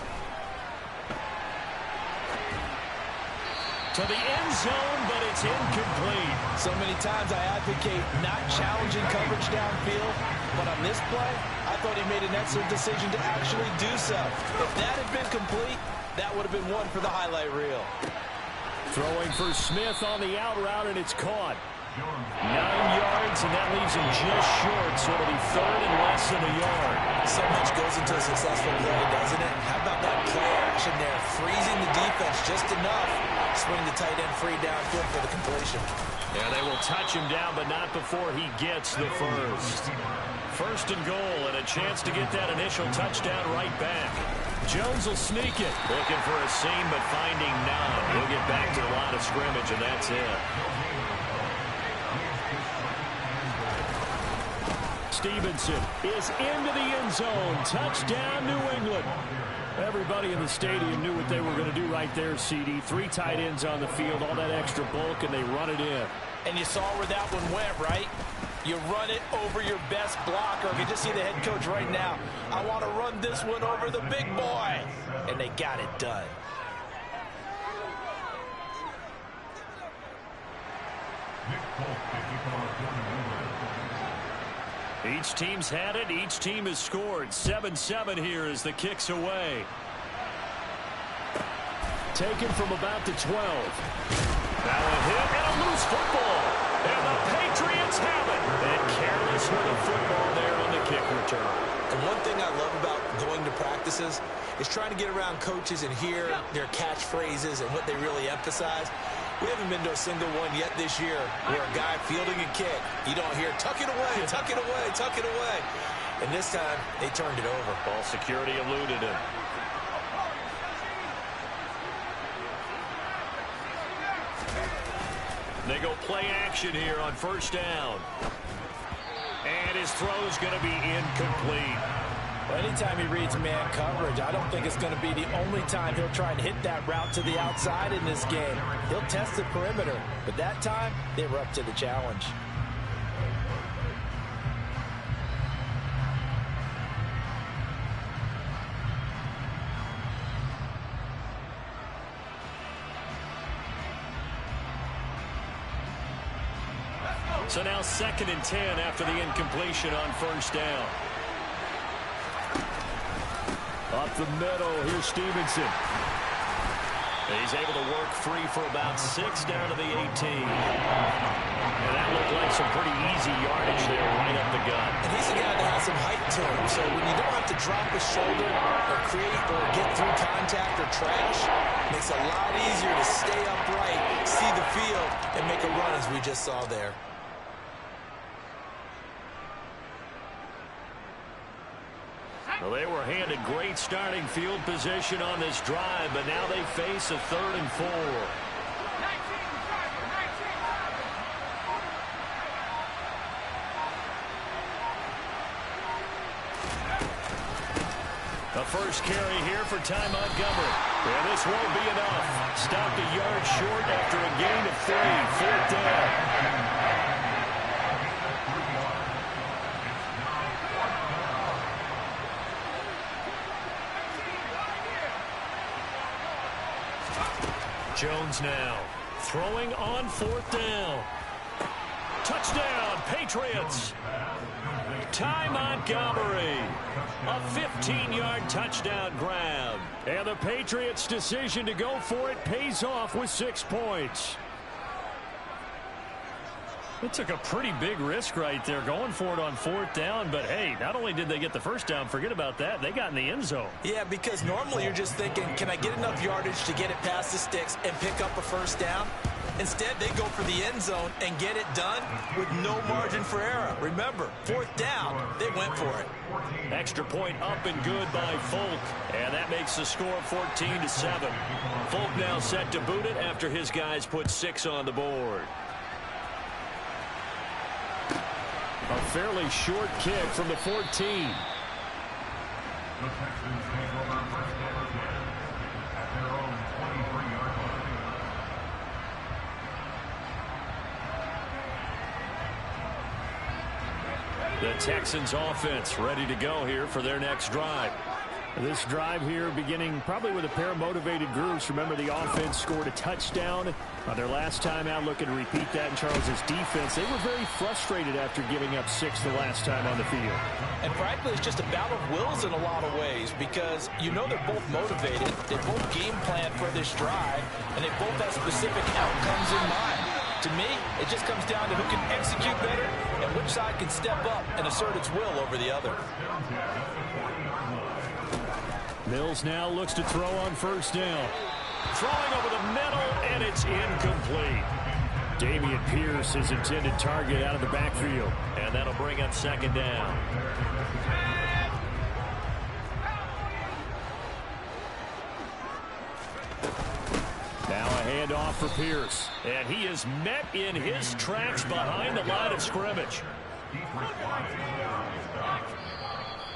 Speaker 1: To the end zone, but it's incomplete.
Speaker 2: So many times I advocate not challenging coverage downfield, but on this play, I thought he made an excellent decision to actually do so. If that had been complete, that would have been one for the highlight reel.
Speaker 1: Throwing for Smith on the out route, and it's caught. 9 yards, and that leaves him just short, so it'll be 3rd and less than a yard.
Speaker 2: So much goes into a successful play, doesn't it? How about that play action there? Freezing the defense just enough. Swing the tight end free downfield for the completion.
Speaker 1: Yeah, they will touch him down, but not before he gets the first. 1st and goal, and a chance to get that initial touchdown right back. Jones will sneak it.
Speaker 5: Looking for a seam, but finding none. He'll get back to the line of scrimmage, and that's it.
Speaker 1: Stevenson is into the end zone. Touchdown, New England. Everybody in the stadium knew what they were going to do right there, CD. 3 tight ends on the field, all that extra bulk, and they run it in.
Speaker 2: And you saw where that one went, right? You run it over your best blocker. You can just see the head coach right now. I want to run this one over the big boy. And they got it done.
Speaker 1: Each team's had it. Each team has scored. 7-7 here as the kick's away. Taken from about the 12.
Speaker 5: Now a hit and a loose football. And the Patriots have it. And careless with the football there on the kick return.
Speaker 6: And one thing I love about going to practices is trying to get around coaches and hear their catchphrases and what they really emphasize. We haven't been to a single one yet this year where a guy fielding a kick, you don't hear, tuck it away, tuck it away, tuck it away. And this time, they turned it over.
Speaker 5: Ball security eluded him. They go play action here on first down. And his throw's going to be incomplete.
Speaker 2: Well, anytime he reads man coverage, I don't think it's going to be the only time he'll try and hit that route to the outside in this game. He'll test the perimeter, but that time, they were up to the challenge.
Speaker 1: So now 2nd and 10 after the incompletion on first down. Up the middle, here's Stevenson.
Speaker 5: He's able to work free for about 6 down to the 18. And that looked like some pretty easy yardage there right up the gut.
Speaker 6: And he's a guy that has some height to him, so when you don't have to drop his shoulder or create or get through contact or trash, it makes it a lot easier to stay upright, see the field, and make a run as we just saw there.
Speaker 1: Well, they were handed great starting field position on this drive, but now they face a 3rd and 4. The first carry here for Ty Montgomery. And this won't be enough. Stopped a yard short after a gain of 3. 4th down. Jones now throwing on 4th down. Touchdown, Patriots. Ty Montgomery. A 15-yard touchdown grab. And the Patriots' decision to go for it pays off with 6 points. They took a pretty big risk right there going for it on 4th down, but hey, not only did they get the first down, forget about that, they got in the end zone.
Speaker 6: Yeah, because normally you're just thinking, can I get enough yardage to get it past the sticks and pick up a first down? Instead, they go for the end zone and get it done with no margin for error. Remember, 4th down, they went for it.
Speaker 1: Extra point up and good by Folk, and that makes the score 14-7. Folk now set to boot it after his guys put 6 on the board. A fairly short kick from the 14.
Speaker 4: The Texans take over first and 10 at their own 23-yard line.
Speaker 1: The Texans offense ready to go here for their next drive. This drive here beginning probably with a pair of motivated groups. Remember, the offense scored a touchdown on their last time out. Looking to repeat that in Charles's defense. They were very frustrated after giving up 6 the last time on the field.
Speaker 2: And frankly, it's just a battle of wills in a lot of ways because you know they're both motivated. They both game plan for this drive, and they both have specific outcomes in mind. To me, it just comes down to who can execute better and which side can step up and assert its will over the other.
Speaker 1: Mills now looks to throw on first down. Throwing over the middle, and it's incomplete. Dameon Pierce, his intended target, out of the backfield.
Speaker 5: And that'll bring up 2nd down.
Speaker 1: handoff for Pierce. And he is met in his tracks behind the line of scrimmage.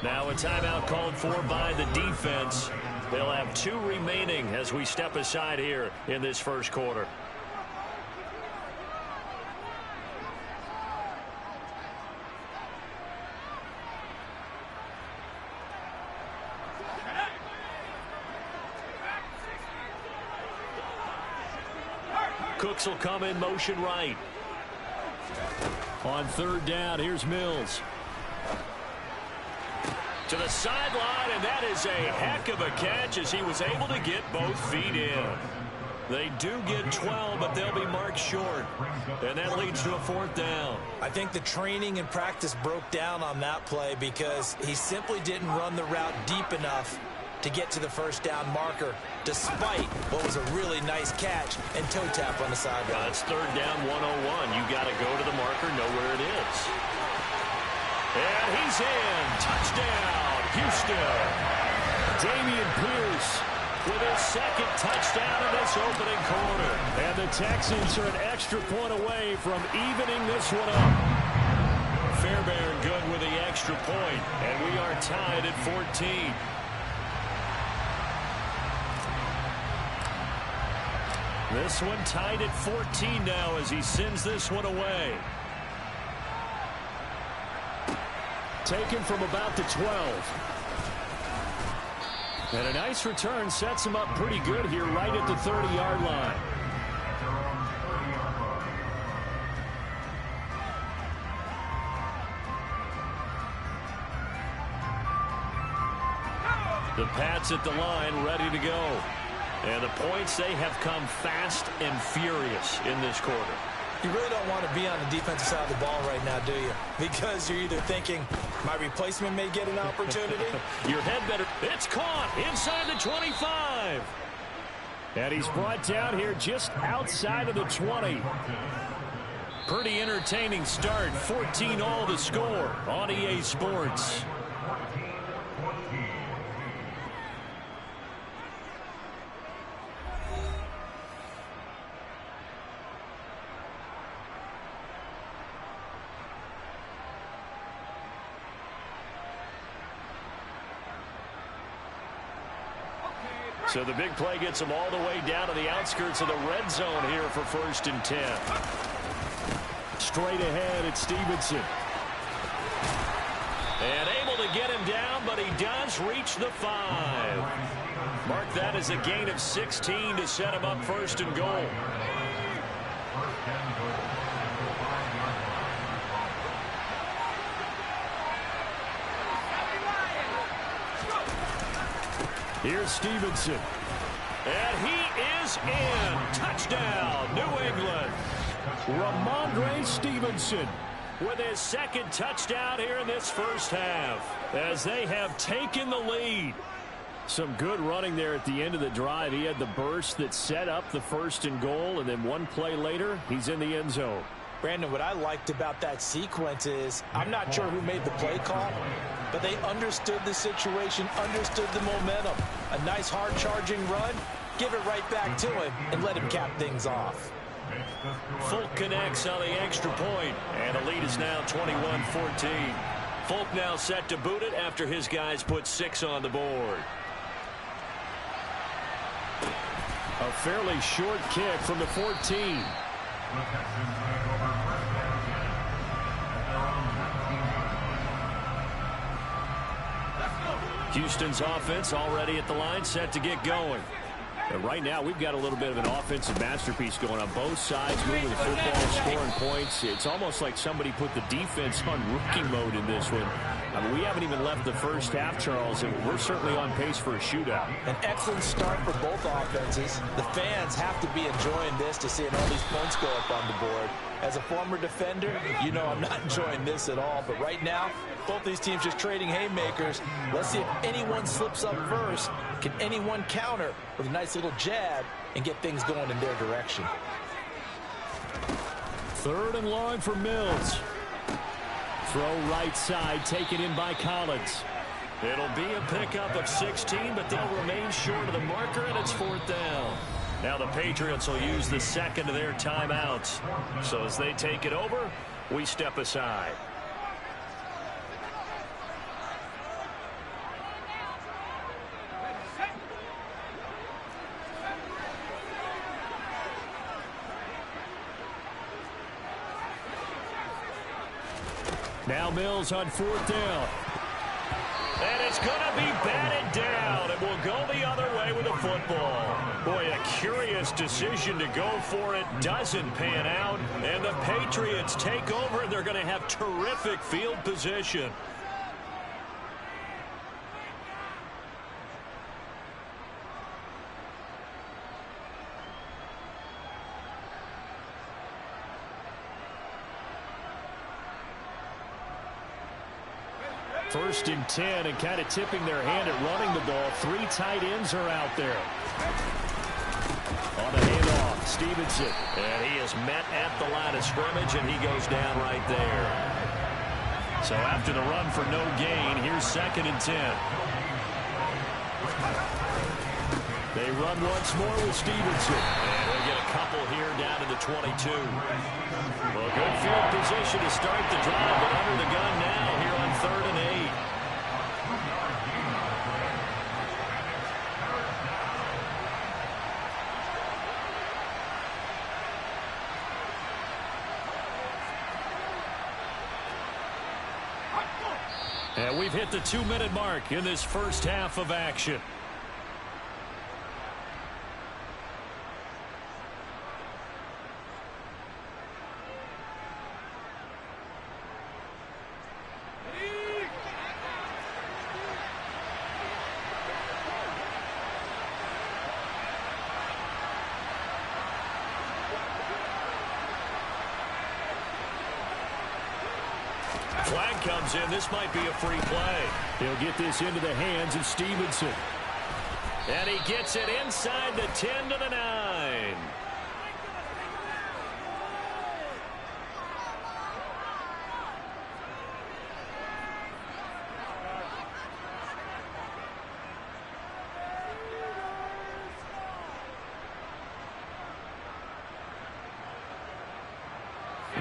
Speaker 1: Now a timeout called for by the defense. They'll have 2 remaining as we step aside here in this first quarter. Cooks will come in motion right. On 3rd down, here's Mills. To the sideline, and that is a heck of a catch as he was able to get both feet in. They do get 12, but they'll be marked short. And that leads to a 4th down.
Speaker 2: I think the training and practice broke down on that play because he simply didn't run the route deep enough to get to the 1st down marker, despite what was a really nice catch and toe tap on the sideline.
Speaker 1: It's 3rd down, 101. You got to go to the marker, know where it is. And he's in. Touchdown, Houston. Damian Pierce with his 2nd touchdown in this opening quarter. And the Texans are an extra point away from evening this one up. Fairbairn good with the extra point, and we are tied at 14. This one tied at 14 now as he sends this one away. Taken from about the 12. And a nice return sets him up pretty good here right at the 30-yard line. The Pats at the line ready to go. And the points, they have come fast and furious in this quarter.
Speaker 2: You really don't want to be on the defensive side of the ball right now, do you? Because you're either thinking, my replacement may get an opportunity.
Speaker 1: Your head better. It's caught inside the 25. And he's brought down here just outside of the 20. Pretty entertaining start. 14-all the score on EA Sports. So the big play gets them all the way down to the outskirts of the red zone here for 1st and 10. Straight ahead, it's Stevenson. And able to get him down, but he does reach the 5. Mark that as a gain of 16 to set him up 1st and goal. Here's Stevenson. And he is in. Touchdown, New England. Ramondre Stevenson with his 2nd touchdown here in this first half as they have taken the lead. Some good running there at the end of the drive. He had the burst that set up the 1st and goal, and then one play later, he's in the end zone.
Speaker 2: Brandon, what I liked about that sequence is I'm not sure who made the play call, but they understood the situation, understood the momentum. A nice hard-charging run, give it right back to him, and let him cap things off.
Speaker 1: Folk connects on the extra point, and the lead is now 21-14. Folk now set to boot it after his guys put 6 on the board. A fairly short kick from the 14. Houston's offense already at the line, set to get going. And right now, we've got a little bit of an offensive masterpiece going on both sides, moving the football, scoring points. It's almost like somebody put the defense on rookie mode in this one. I mean, we haven't even left the first half, Charles, and we're certainly on pace for a shootout.
Speaker 2: An excellent start for both offenses. The fans have to be enjoying this to seeing all these points go up on the board. As a former defender, you know I'm not enjoying this at all. But right now, both these teams just trading haymakers. Let's see if anyone slips up first. Can anyone counter with a nice little jab and get things going in their direction?
Speaker 1: 3rd and long for Mills. Throw right side, taken in by Collins. It'll be a pickup of 16, but they'll remain short of the marker, and it's 4th down. Now the Patriots will use the second of their timeouts. So as they take it over, we step aside. Now Mills on fourth down. And it's going to be batted down. It will go the other way with the football. Boy, a curious decision to go for it. Doesn't pan out. And the Patriots take over, and they're going to have terrific field position. First and 10, and kind of tipping their hand at running the ball. Three tight ends are out there. On the handoff, Stevenson. And he is met at the line of scrimmage, and he goes down right there. So after the run for no gain, here's second and 10. They run once more with Stevenson. And they get a couple here down to the 22. Well, good field position to start the drive, but under the gun now here on 3rd and 8. And we've hit the 2-minute mark in this first half of action. Flag comes in. This might be a free play. He'll get this into the hands of Stevenson. And he gets it inside the 10 to the 9.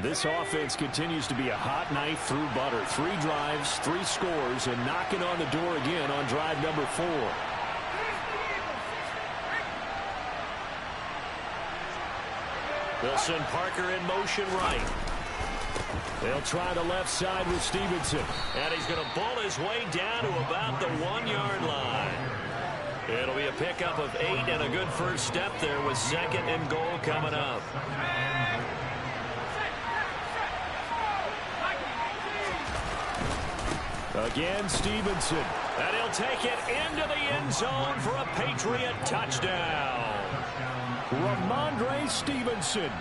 Speaker 1: This offense continues to be a hot knife through butter. 3 drives, 3 scores, and knocking on the door again on drive number 4. They'll send Parker in motion right. They'll try the left side with Stevenson. And he's going to bull his way down to about the 1-yard line. It'll be a pickup of 8 and a good first step there with 2nd and goal coming up. Again, Stevenson. And he'll take it into the end zone for a Patriot touchdown. Ramondre Stevenson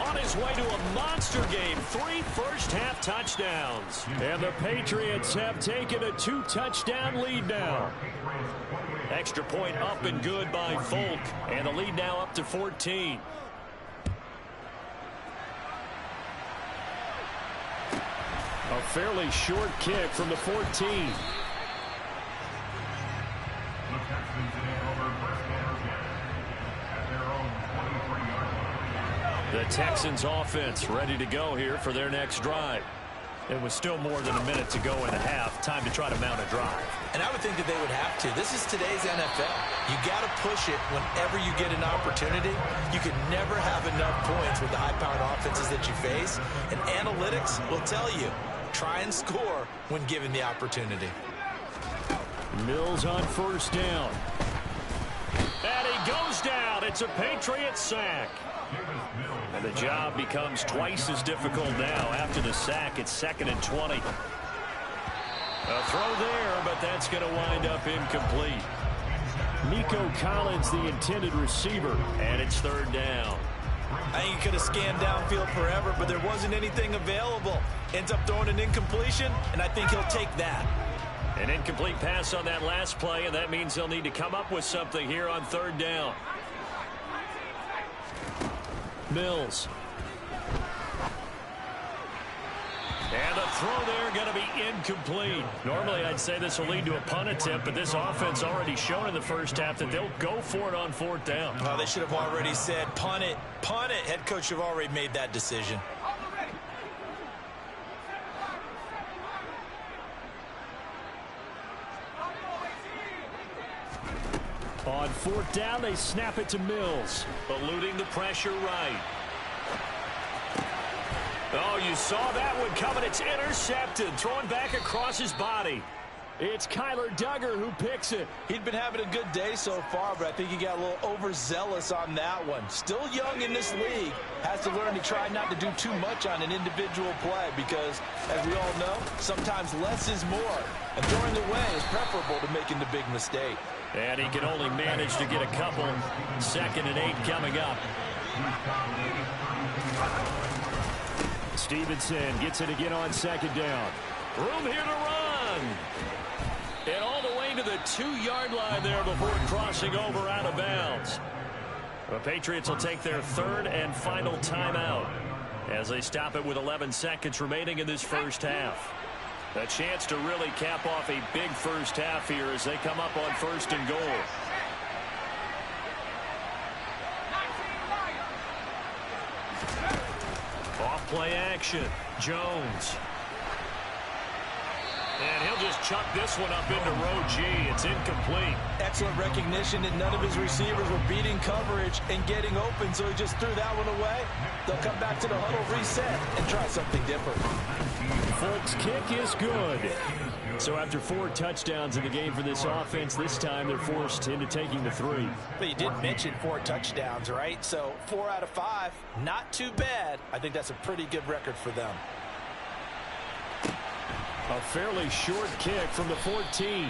Speaker 1: on his way to a monster game. 3 first-half touchdowns. And the Patriots have taken a 2-touchdown lead now. Extra point up and good by Folk. And the lead now up to 14. A fairly short kick from the 14. The Texans offense ready to go here for their next drive. It was still more than a minute to go in the half. Time to try to mount a drive.
Speaker 6: And I would think that they would have to. This is today's NFL. You got to push it whenever you get an opportunity. You can never have enough points with the high-powered offenses that you face. And analytics will tell you, try and score when given the opportunity.
Speaker 1: Mills on first down. And he goes down. It's a Patriot sack. And the job becomes twice as difficult now. After the sack, it's 2nd and 20. A throw there, but that's going to wind up incomplete. Nico Collins, the intended receiver, and it's 3rd down.
Speaker 2: I think he could have scanned downfield forever, but there wasn't anything available. Ends up throwing an incompletion, and I think he'll take that.
Speaker 1: An incomplete pass on that last play, and that means they'll need to come up with something here on 3rd down. And the throw there going to be incomplete. Normally I'd say this will lead to a punt attempt, but this offense already shown in the first half that they'll go for it on fourth down.
Speaker 6: Well, they should have already said punt it, punt it. Head coach should have already made that decision.
Speaker 1: On fourth down, they snap it to Mills.
Speaker 5: Eluding the pressure right. Oh, you saw that one coming. It's intercepted. Throwing back across his body.
Speaker 1: It's Kyler Duggar who picks it.
Speaker 2: He'd been having a good day so far, but I think he got a little overzealous on that one. Still young in this league. Has to learn to try not to do too much on an individual play because, as we all know, sometimes less is more. And throwing away is preferable to making the big mistake.
Speaker 1: And he can only manage to get a couple. 2nd and 8 coming up. Stevenson gets it again on 2nd down.
Speaker 5: Room here to run. And all the way to the 2-yard line there before crossing over out of bounds.
Speaker 1: The Patriots will take their 3rd and final timeout as they stop it with 11 seconds remaining in this first half. A chance to really cap off a big first half here as they come up on 1st and goal. Off play action. Jones.
Speaker 5: And he'll just chuck this one up into row G. It's incomplete.
Speaker 2: Excellent recognition that none of his receivers were beating coverage and getting open, so he just threw that one away. They'll come back to the huddle, reset, and try something different.
Speaker 1: Folks, kick is good. So after 4 touchdowns in the game for this offense, this time they're forced into taking the 3.
Speaker 2: But you did mention 4 touchdowns, right? So 4 out of 5, not too bad. I think that's a pretty good record for them.
Speaker 1: A fairly short kick from the 14.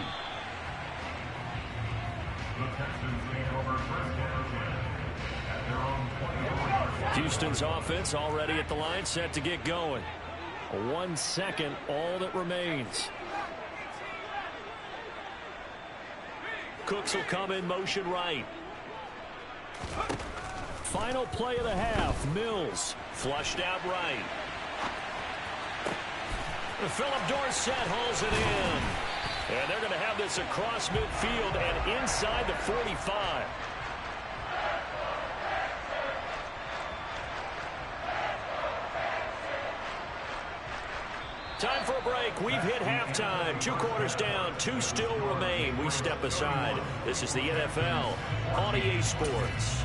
Speaker 4: The Texans lead over 1st and 10 at their own 24.
Speaker 1: Houston's offense already at the line, set to get going. 1 second, all that remains.
Speaker 5: Cooks will come in motion right.
Speaker 1: Final play of the half. Mills.
Speaker 5: Flushed out right. Philip Dorsett hauls it in. And they're going to have this across midfield and inside the 45. Time for a break. We've hit halftime. 2 quarters down. 2 still remain. We step aside. This is the NFL on EA Sports.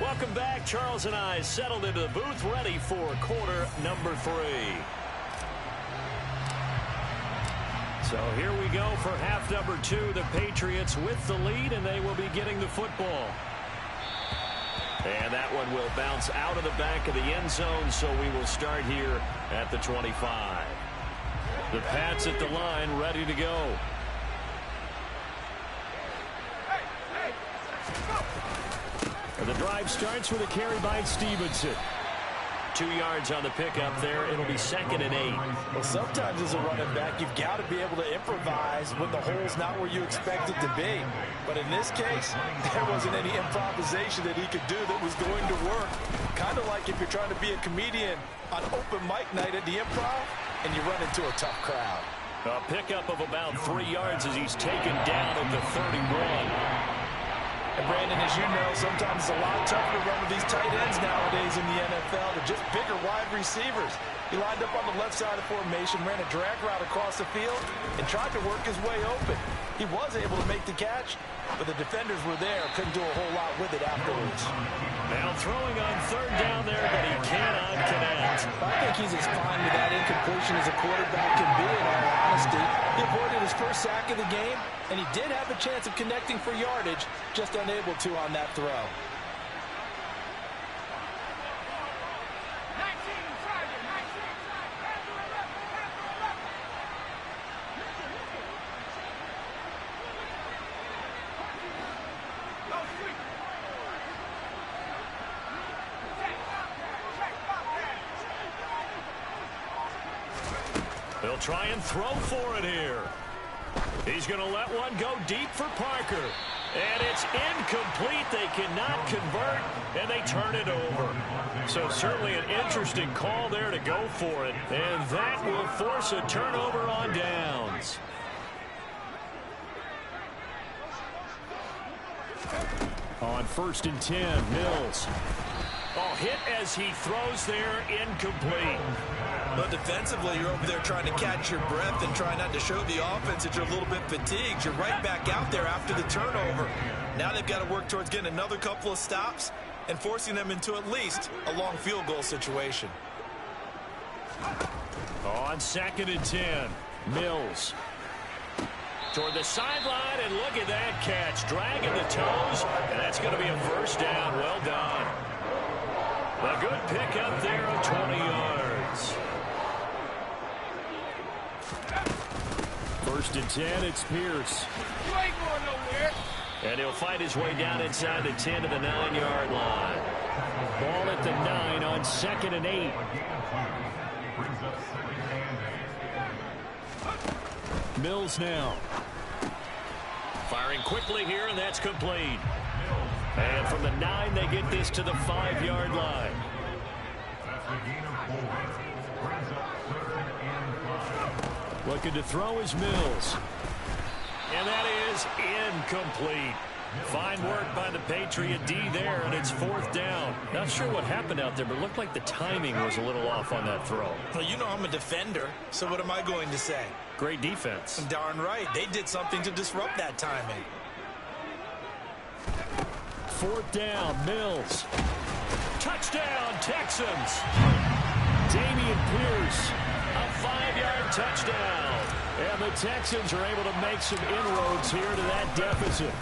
Speaker 5: Welcome back. Charles and I settled into the booth, ready for quarter number 3. So here we go for half number 2. The Patriots with the lead, and they will be getting the football. And that one will bounce out of the back of the end zone, so we will start here at the 25. The Pats at the line, ready to go. And the drive starts with a carry by Stevenson. 2 yards on the pickup there. It'll be 2nd and 8.
Speaker 2: Well, sometimes as a running back, you've got to be able to improvise when the hole's not where you expect it to be. But in this case, there wasn't any improvisation that he could do that was going to work. Kind of like if you're trying to be a comedian on open mic night at the Improv and you run into a tough crowd.
Speaker 5: A pickup of about 3 yards as he's taken down at the 31.
Speaker 2: And Brandon, as you know, sometimes it's a lot tougher to run with these tight ends nowadays in the NFL. They're just bigger wide receivers. He lined up on the left side of the formation, ran a drag route across the field, and tried to work his way open. He was able to make the catch, but the defenders were there. Couldn't do a whole lot with it afterwards.
Speaker 5: Now throwing on 3rd down there, but he cannot connect.
Speaker 2: I think he's as fine with that incompletion as a quarterback can be, in all honesty. He avoided his first sack of the game, and he did have a chance of connecting for yardage, just unable to on that throw.
Speaker 1: They'll try and throw for it here. He's going to let one go deep for Parker. And it's incomplete. They cannot convert, and they turn it over. So certainly an interesting call there to go for it. And that will force a turnover on downs. On 1st and 10, Mills. Oh, hit as he throws there, incomplete.
Speaker 2: But defensively, you're over there trying to catch your breath and try not to show the offense that you're a little bit fatigued. You're right back out there after the turnover. Now they've got to work towards getting another couple of stops and forcing them into at least a long field goal situation.
Speaker 1: On 2nd and 10, Mills. Toward the sideline, and look at that catch. Dragging the toes, and that's going to be a first down. Well done. A good pickup there of 20 yards. 1st and 10, it's Pierce.
Speaker 3: You ain't going nowhere.
Speaker 1: And he'll fight his way down inside the 10 to the 9-yard line. Ball at the 9 on 2nd and 8. Mills now. Firing quickly here, and that's complete. And from the 9, they get this to the 5-yard line. Looking to throw is Mills. And that is incomplete. Fine work by the Patriot D there, and it's 4th down. Not sure what happened out there, but it looked like the timing was a little off on that throw.
Speaker 2: Well, you know I'm a defender, so what am I going to say?
Speaker 1: Great defense.
Speaker 2: Darn right. They did something to disrupt that timing.
Speaker 1: 4th down, Mills. Touchdown, Texans. Dameon Pierce, a 5-yard touchdown. And the Texans are able to make some inroads here to that deficit.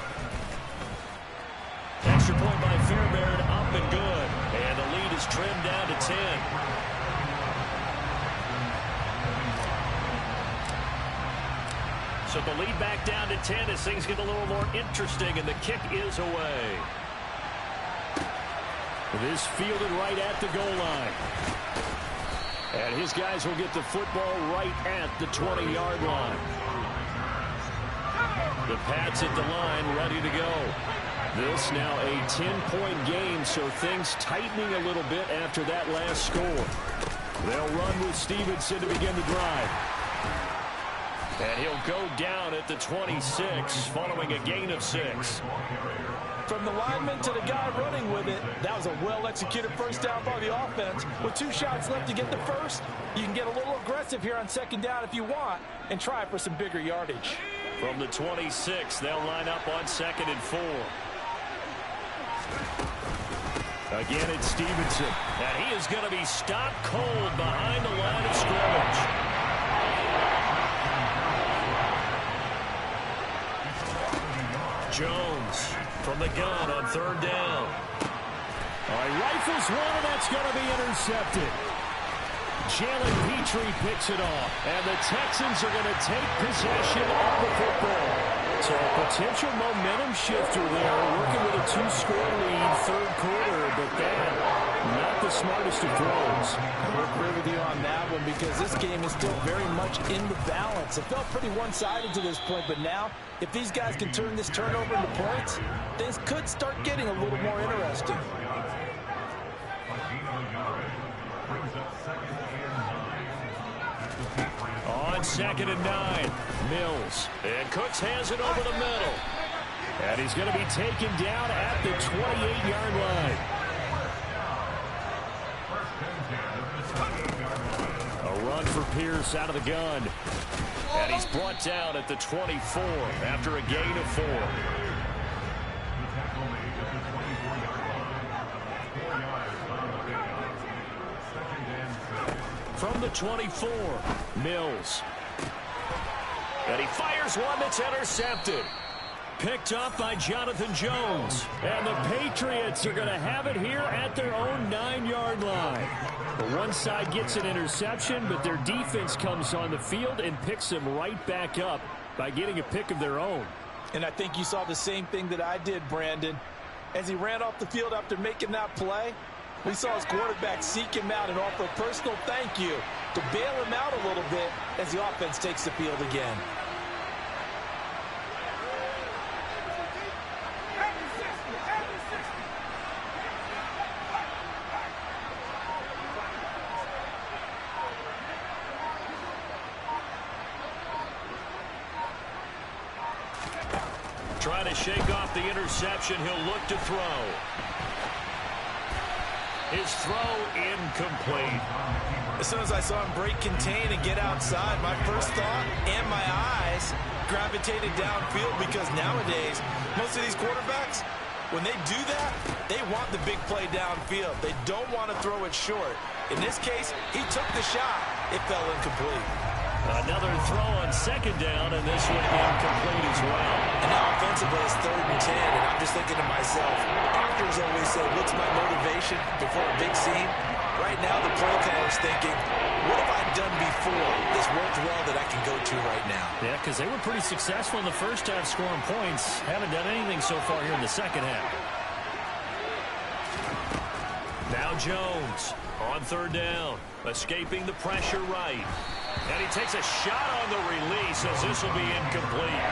Speaker 1: Extra point by Fairbairn, up and good. And the lead is trimmed down to 10. So the lead back down to 10 as things get a little more interesting, and the kick is away. This fielded right at the goal line. And his guys will get the football right at the 20-yard line. The Pats at the line, ready to go. This now a 10-point game, so things tightening a little bit after that last score. They'll run with Stevenson to begin the drive. And he'll go down at the 26 following a gain of 6.
Speaker 2: From the lineman to the guy running with it, that was a well-executed first down by the offense. With 2 shots left to get the first, you can get a little aggressive here on 2nd down if you want and try for some bigger yardage.
Speaker 1: From the 26, they'll line up on 2nd and 4. Again, it's Stevenson. And he is going to be stopped cold behind the line of scrimmage. Jones from the gun on 3rd down. All right, rifles one, and that's going to be intercepted. Jalen Petrie picks it off, and the Texans are going to take possession of the football. So a potential momentum shifter there, working with a 2-score lead, 3rd quarter, but that, not the smartest of throws.
Speaker 2: I'll agree with you on that one because this game is still very much in the balance. It felt pretty one-sided to this point, but now, if these guys can turn this turnover into points, things could start getting a little more interesting.
Speaker 1: On 2nd and 9, Mills. And Cooks has it over the middle. And he's going to be taken down at the 28-yard line. A run for Pierce out of the gun. And he's brought down at the 24 after a gain of 4. From the 24, Mills. And he fires one that's intercepted. Picked up by Jonathan Jones. And the Patriots are going to have it here at their own 9-yard line. The one side gets an interception, but their defense comes on the field and picks them right back up by getting a pick of their own.
Speaker 2: And I think you saw the same thing that I did, Brandon. As he ran off the field after making that play, we saw his quarterback seek him out and offer a personal thank you to bail him out a little bit as the offense takes the field again.
Speaker 1: Trying to shake off the interception. He'll look to throw. His throw incomplete.
Speaker 2: As soon as I saw him break contain and get outside, my first thought and my eyes gravitated downfield, because nowadays, most of these quarterbacks, when they do that, they want the big play downfield. They don't want to throw it short. In this case, he took the shot. It fell incomplete.
Speaker 1: Another throw on second down, and this one incomplete as well.
Speaker 2: And now offensively, it's 3rd and 10, and I'm just thinking to myself, doctors always say, what's my motivation before a big scene? Right now, the play caller's thinking, what have I done before this worked well that I can go to right now?
Speaker 1: Yeah, because they were pretty successful in the first half scoring points. Haven't done anything so far here in the second half. Now Jones on 3rd down, escaping the pressure right. And he takes a shot on the release as this will be incomplete.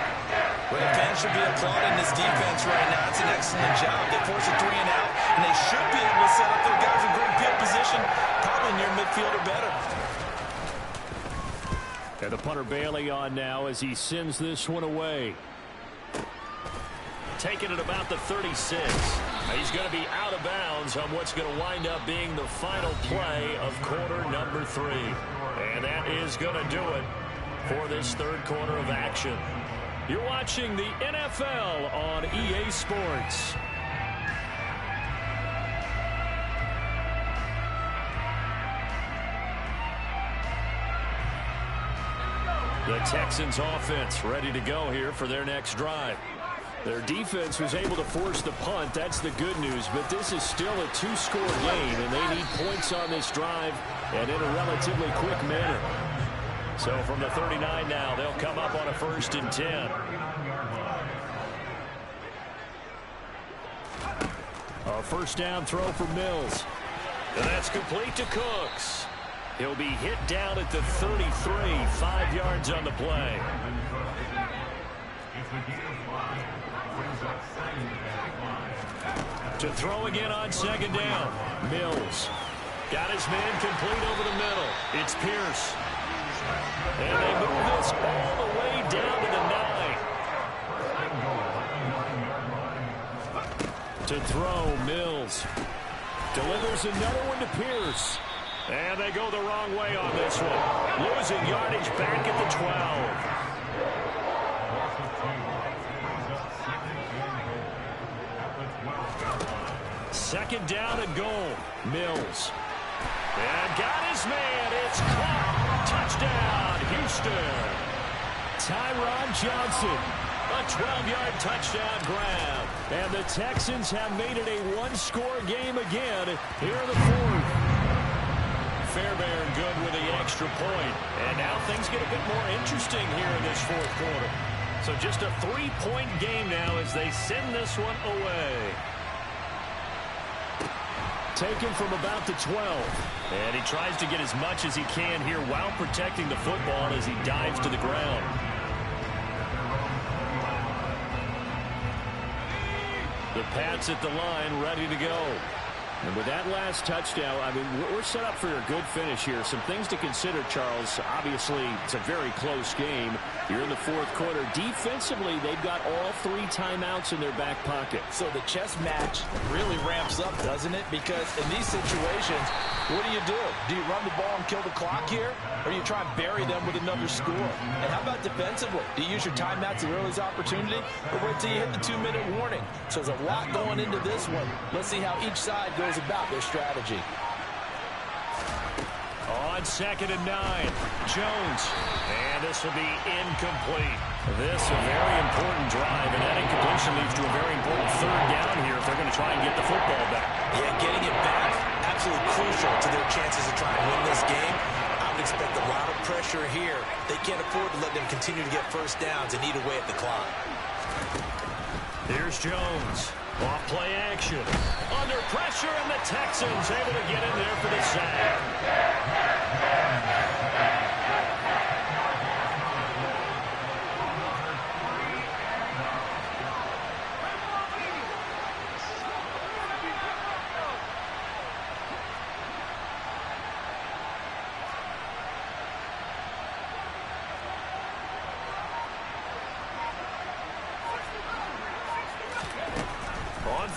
Speaker 2: Well, the fans should be applauding this defense right now. It's an excellent job. They force a 3 and out, and they should be able to set up their guys in great field position, probably near midfield or better.
Speaker 1: And the punter Bailey on now as he sends this one away. Taking it about the 36. He's going to be out of bounds on what's going to wind up being the final play of quarter number 3. And that is going to do it for this 3rd quarter of action. You're watching the NFL on EA Sports. The Texans offense ready to go here for their next drive. Their defense was able to force the punt. That's the good news. But this is still a 2-score game, and they need points on this drive and in a relatively quick manner. So from the 39 now, they'll come up on a 1st and 10. A 1st down throw for Mills. And that's complete to Cooks. He'll be hit down at the 33, 5 yards on the play. To throw again on 2nd down. Mills got his man complete over the middle. It's Pierce. And they move this all the way down to the 9. To throw, Mills delivers another one to Pierce. And they go the wrong way on this one. Losing yardage back at the 12. 2nd down and goal. Mills. And got his man. It's caught. Touchdown, Houston. Tyron Johnson. A 12-yard touchdown grab. And the Texans have made it a 1-score game again here in the 4th. Fairbairn good with the extra point. And now things get a bit more interesting here in this 4th quarter. So just a 3-point game now as they send this one away. Taken from about the 12. And he tries to get as much as he can here while protecting the football as he dives to the ground. The Pats at the line ready to go. And with that last touchdown, I mean, we're set up for a good finish here. Some things to consider, Charles. Obviously, it's a very close game. You're in the 4th quarter. Defensively, they've got all 3 timeouts in their back pocket.
Speaker 2: So the chess match really ramps up, doesn't it? Because in these situations, what do? Do you run the ball and kill the clock here? Or you try and bury them with another score? And how about defensively? Do you use your timeouts at earliest opportunity? Or wait till you hit the 2-minute warning? So there's a lot going into this one. Let's see how each side goes about their strategy.
Speaker 1: On 2nd and 9, Jones. And this will be incomplete. This a very important drive, and that incompletion leads to a very important 3rd down here if they're going to try and get the football back.
Speaker 6: Yeah, getting it back, absolutely crucial to their chances of trying to win this game. I would expect a lot of pressure here. They can't afford to let them continue to get 1st downs and eat away at the clock.
Speaker 1: Here's Jones. Off play action. Under pressure, and the Texans able to get in there for the sack.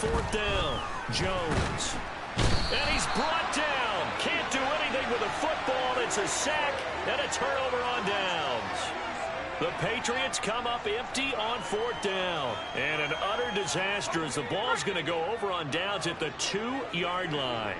Speaker 5: 4th down. Jones. And he's brought down. Can't do anything with a football. It's a sack and a turnover on downs. The Patriots come up empty on 4th down. And an utter disaster as the ball's going to go over on downs at the 2-yard line.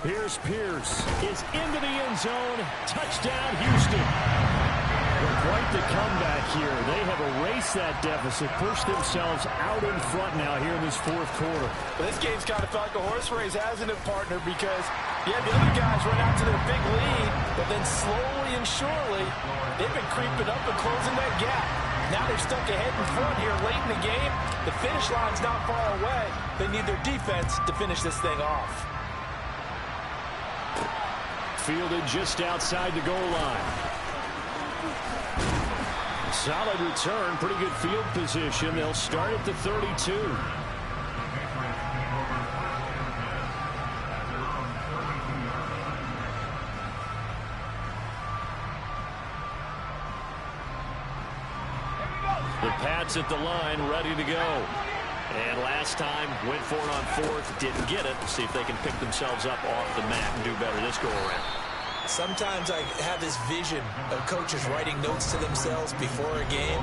Speaker 1: Here's Pierce. Is into the end zone. Touchdown, Houston. Well, quite the comeback here. They have erased that deficit, pushed themselves out in front now here in this 4th quarter.
Speaker 2: But this game's kind of felt like a horse race, hasn't it, partner? Because, yeah, the other guys run out to their big lead, but then slowly and surely, they've been creeping up and closing that gap. Now they're stuck ahead in front here late in the game. The finish line's not far away. They need their defense to finish this thing off.
Speaker 1: Fielded just outside the goal line. Solid return, pretty good field position. They'll start at the 32. The Pats at the line, ready to go. And last time, went for it on 4th, didn't get it. See if they can pick themselves up off the mat and do better this go-around.
Speaker 6: Sometimes I have this vision of coaches writing notes to themselves before a game,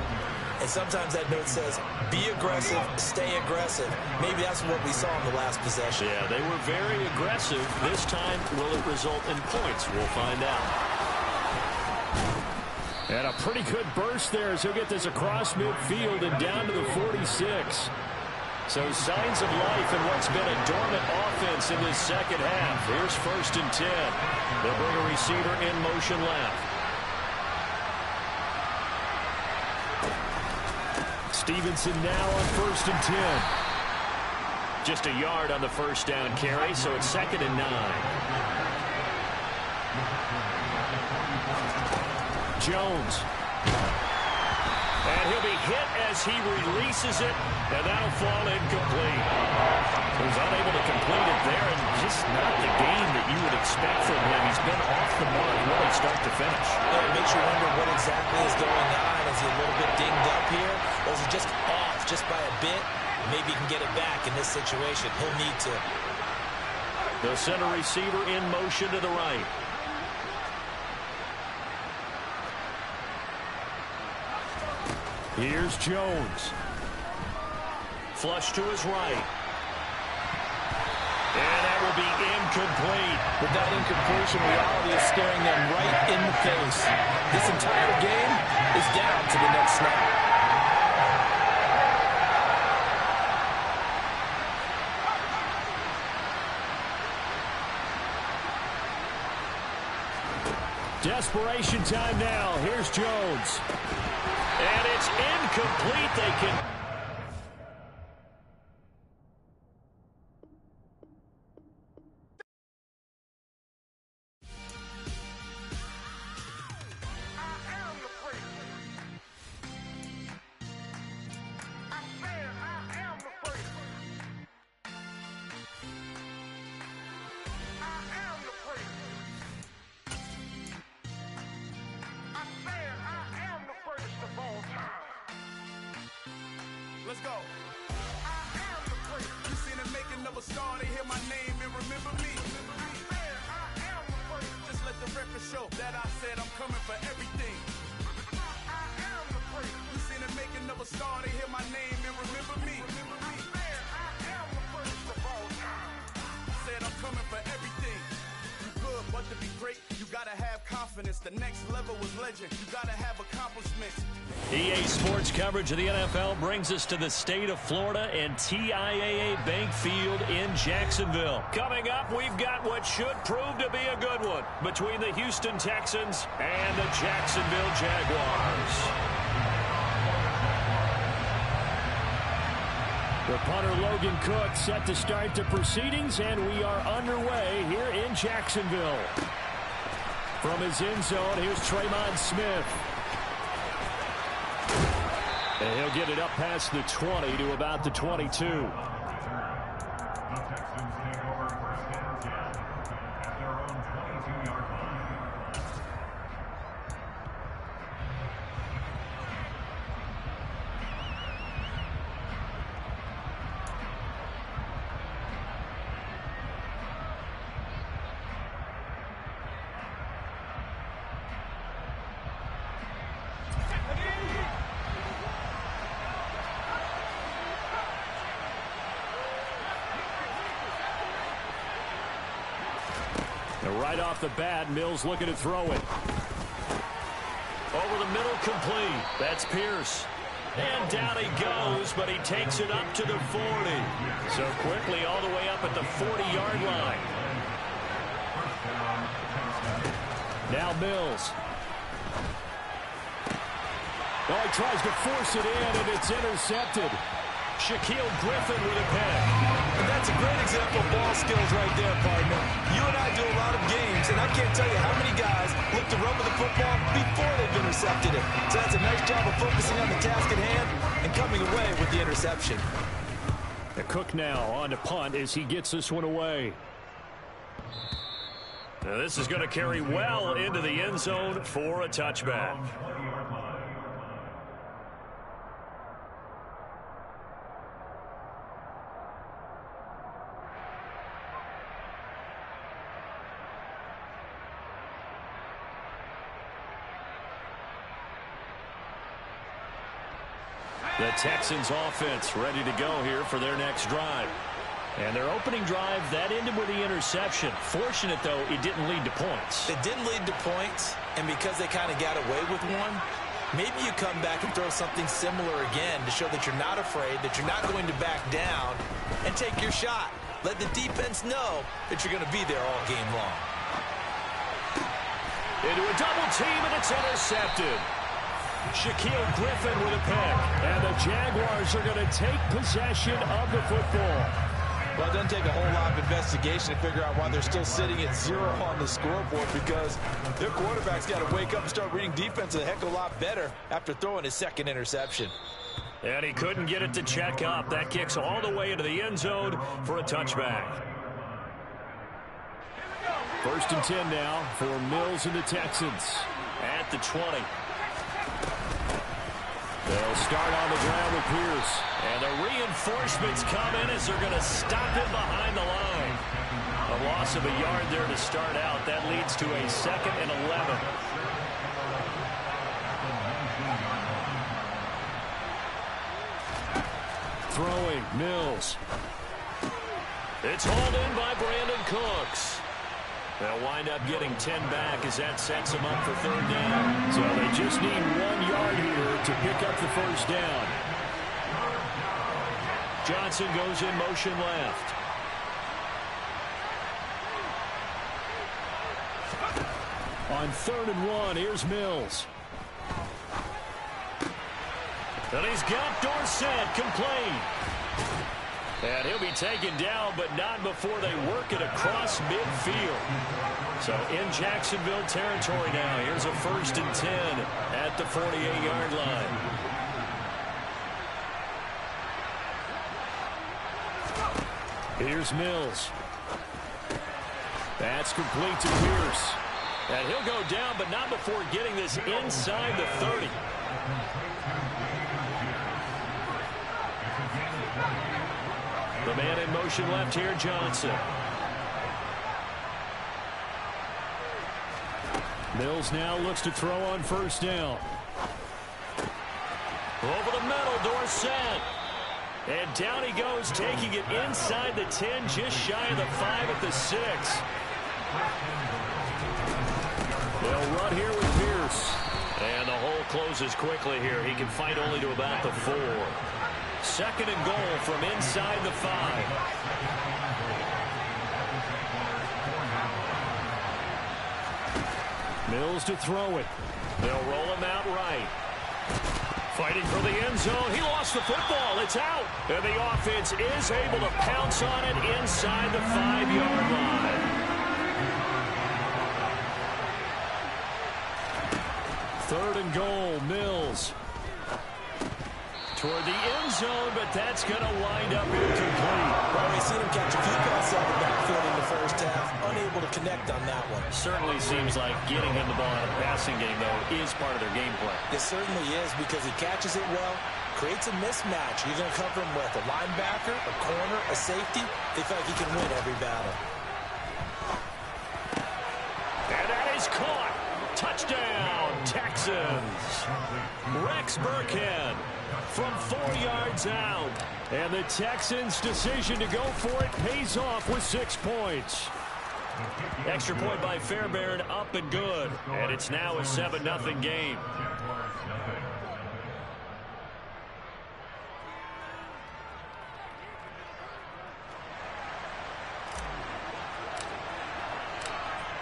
Speaker 6: and sometimes that note says, be aggressive, stay aggressive. Maybe that's what we saw in the last possession.
Speaker 5: Yeah, they were very aggressive. This time, will it result in points? We'll find out.
Speaker 1: And a pretty good burst there as he'll get this across midfield and down to the 46. So signs of life in what's been a dormant offense in this second half. Here's 1st and 10. They'll bring a receiver in motion left. Stevenson now on 1st and 10. Just a yard on the 1st down carry, so it's 2nd and 9. Jones. And he'll be hit as he releases it, and that'll fall incomplete. He was unable to complete it there, and just not the game that you would expect from him. He's been off the mark really start to finish.
Speaker 6: It makes you wonder what exactly is going on. Is he a little bit dinged up here, or is he just off just by a bit? Maybe he can get it back in this situation. He'll need to.
Speaker 5: The center receiver in motion to the right.
Speaker 1: Here's Jones.
Speaker 5: Flush to his right. And that will be incomplete.
Speaker 2: With that incompletion, reality is staring them right in the face. This entire game is down to the next snap.
Speaker 1: Desperation time now. Here's Jones.
Speaker 5: And it's incomplete. They can...
Speaker 3: Let's go. I am the great. You seen the making of a star, they hear my name and remember me. I am the great. Just let the record show that I said I'm coming for everything. I am the great. You seen the making of a star, they hear my name and remember me. I am the greatest of all time. Said I'm coming for everything. You good, but to be great, you gotta have confidence. The next level was legend. You gotta have accomplishments.
Speaker 5: EA Sports coverage of the NFL brings us to the state of Florida and TIAA Bank Field in Jacksonville. Coming up, we've got what should prove to be a good one between the Houston Texans and the Jacksonville Jaguars.
Speaker 1: The punter Logan Cook set to start the proceedings, and we are underway here in Jacksonville. From his end zone, here's Tremon Smith. And he'll get it up past the 20 to about the 22.
Speaker 4: The Texans take over 1st and 10 at their own 22-yard line.
Speaker 1: And right off the bat, Mills looking to throw it.
Speaker 5: Over the middle, complete. That's Pierce. And down he goes, but he takes it up to the 40. So quickly all the way up at the 40-yard line.
Speaker 1: Now Mills. Oh, he tries to force it in, and it's intercepted.
Speaker 5: Shaquille Griffin with a pick.
Speaker 2: And that's a great example of ball skills right there, partner. You and I do a lot of games, and I can't tell you how many guys look to run with the football before they've intercepted it. So that's a nice job of focusing on the task at hand and coming away with the interception.
Speaker 1: The Cook now on to punt as he gets this one away.
Speaker 5: Now this is going to carry well into the end zone for a touchback.
Speaker 1: The Texans offense ready to go here for their next drive. And their opening drive, that ended with the interception. Fortunate, though, it didn't lead to points.
Speaker 2: It didn't lead to points, and because they kind of got away with one, maybe you come back and throw something similar again to show that you're not afraid, that you're not going to back down, and take your shot. Let the defense know that you're going to be there all game long.
Speaker 5: Into a double team, and it's intercepted. Shaquille Griffin with a pick.
Speaker 1: And the Jaguars are going to take possession of the football.
Speaker 2: Well, it doesn't take a whole lot of investigation to figure out why they're still sitting at 0 on the scoreboard, because their quarterback's got to wake up and start reading defense a heck of a lot better after throwing his second interception.
Speaker 5: And he couldn't get it to check up. That kicks all the way into the end zone for a touchback.
Speaker 1: 1st and 10 now for Mills and the Texans.
Speaker 5: At the 20.
Speaker 1: They'll start on the ground with Pierce.
Speaker 5: And the reinforcements come in as they're going to stop him behind the line. A loss of a yard there to start out. That leads to a 2nd and 11.
Speaker 1: Throwing, Mills.
Speaker 5: It's hauled in by Brandon Cooks. They'll wind up getting 10 back as that sets them up for 3rd down.
Speaker 1: So they just need 1 yard here to pick up the 1st down.
Speaker 5: Johnson goes in motion left.
Speaker 1: On 3rd and 1, here's Mills.
Speaker 5: And he's got Dorsett complete. And he'll be taken down, but not before they work it across midfield. So in Jacksonville territory now. Here's a 1st and 10 at the 48-yard line.
Speaker 1: Here's Mills. That's complete to Pierce.
Speaker 5: And he'll go down, but not before getting this inside the 30. The man in motion left here, Johnson.
Speaker 1: Mills now looks to throw on 1st down.
Speaker 5: Over the middle, Dorsett. And down he goes, taking it inside the 10, just shy of the 5 at the 6.
Speaker 1: They'll run here with Pierce.
Speaker 5: And the hole closes quickly here. He can fight only to about the 4. 2nd and goal from inside the 5.
Speaker 1: Mills to throw it.
Speaker 5: They'll roll him out right. Fighting for the end zone. He lost the football. It's out. And the offense is able to pounce on it inside the 5-yard line.
Speaker 1: Third and goal, Mills. Toward the end zone, but that's going to wind up incomplete.
Speaker 6: Well, we've seen him catch a few passes out of the backfield in the first half. Unable to connect on that one.
Speaker 1: Certainly seems like getting him the ball in a passing game, though, is part of their game plan.
Speaker 6: It certainly is because he catches it well, creates a mismatch. You're going to cover him with a linebacker, a corner, a safety. They feel like he can win every battle.
Speaker 1: And that is caught. Touchdown, Texans. Rex Burkhead from 4 yards out. And the Texans' decision to go for it pays off with 6 points. Extra point by Fairbairn, up and good. And it's now a 7-0 game.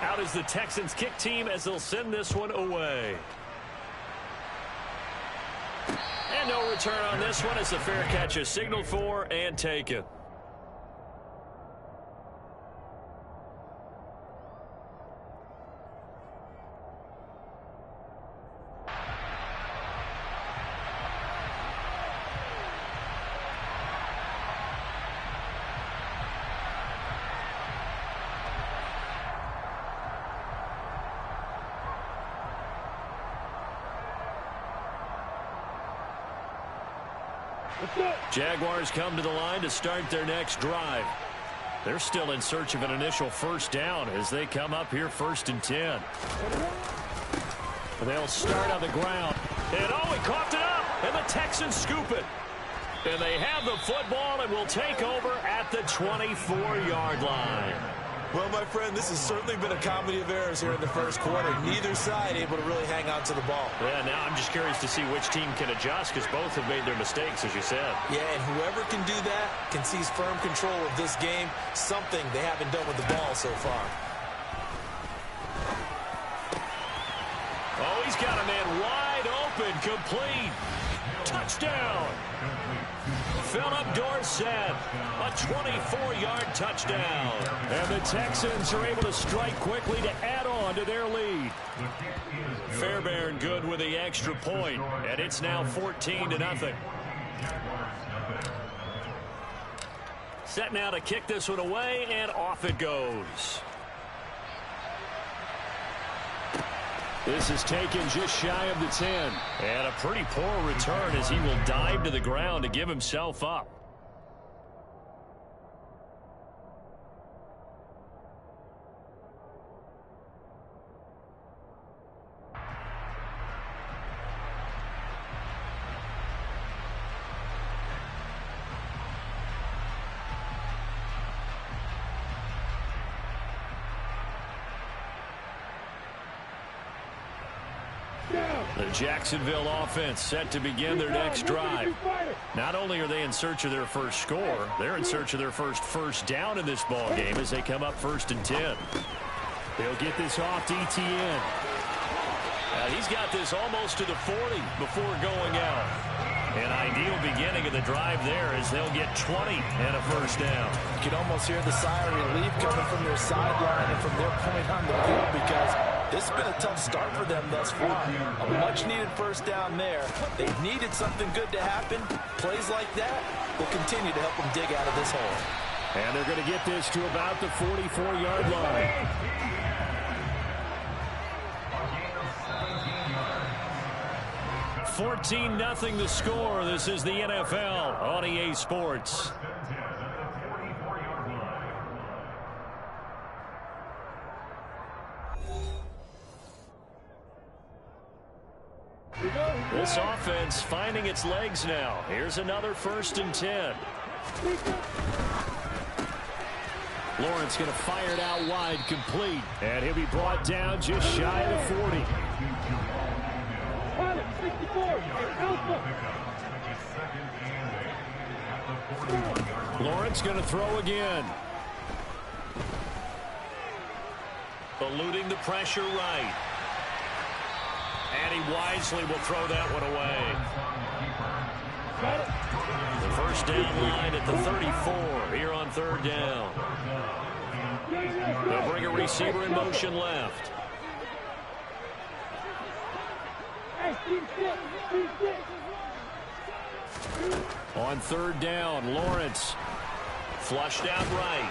Speaker 1: Out is the Texans kick team as they'll send this one away. And no return on this one as the fair catch is signaled for and taken. Jaguars come to the line to start their next drive. They're still in search of an initial first down as they come up here 1st and 10. They'll start on the ground. And oh, he coughed it up, and the Texans scoop it. And they have the football and will take over at the 24-yard line.
Speaker 6: Well, my friend, this has certainly been a comedy of errors here in the first quarter. Neither side able to really hang on to the ball.
Speaker 1: Yeah, now I'm just curious to see which team can adjust because both have made their mistakes, as you said.
Speaker 6: Yeah, and whoever can do that can seize firm control of this game, something they haven't done with the ball so far.
Speaker 1: Oh, he's got a man wide open, complete. Touchdown. Philip Dorsett, a 24-yard touchdown. And the Texans are able to strike quickly to add on to their lead. Fairbairn good with the extra point, and it's now 14-0. Set now to kick this one away, and off it goes. This is taken just shy of the 10. And a pretty poor return as he will dive to the ground to give himself up. The Jacksonville offense set to begin their next drive. Not only are they in search of their first score, they're in search of their first down in this ball game as they come up 1st and 10. They'll get this off to Etienne. He's got this almost to the 40 before going out. An ideal beginning of the drive there as they'll get 20 and a first down.
Speaker 2: You can almost hear the sigh of relief coming from their sideline and from their point on the field because this has been a tough start for them thus far. A much-needed first down there. They've needed something good to happen. Plays like that will continue to help them dig out of this hole.
Speaker 1: And they're going to get this to about the 44-yard line. 14-0 the score. This is the NFL on EA Sports. This offense finding its legs now. Here's another 1st and 10. Lawrence going to fire it out wide, complete. And he'll be brought down just shy of the 40. Lawrence going to throw again. Eluding the pressure right. And he wisely will throw that one away. The first down line at the 34 here on 3rd down. They'll bring a receiver in motion left. On third down, Lawrence.
Speaker 5: Flushed out right.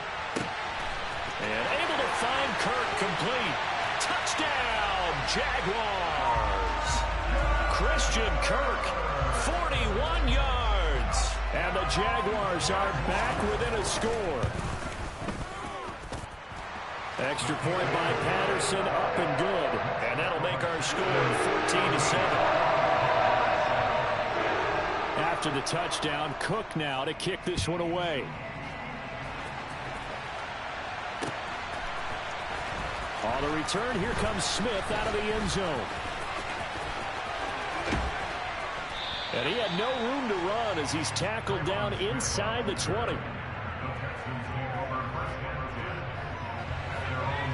Speaker 5: And able to find Kirk complete. Touchdown, Jaguars. Christian Kirk, 41 yards.
Speaker 1: And the Jaguars are back within a score. Extra point by Patterson, up and good.
Speaker 5: And that'll make our score 14-7.
Speaker 1: After the touchdown, Cook now to kick this one away. On the return, here comes Smith out of the end zone. And he had no room to run as he's tackled down inside the 20.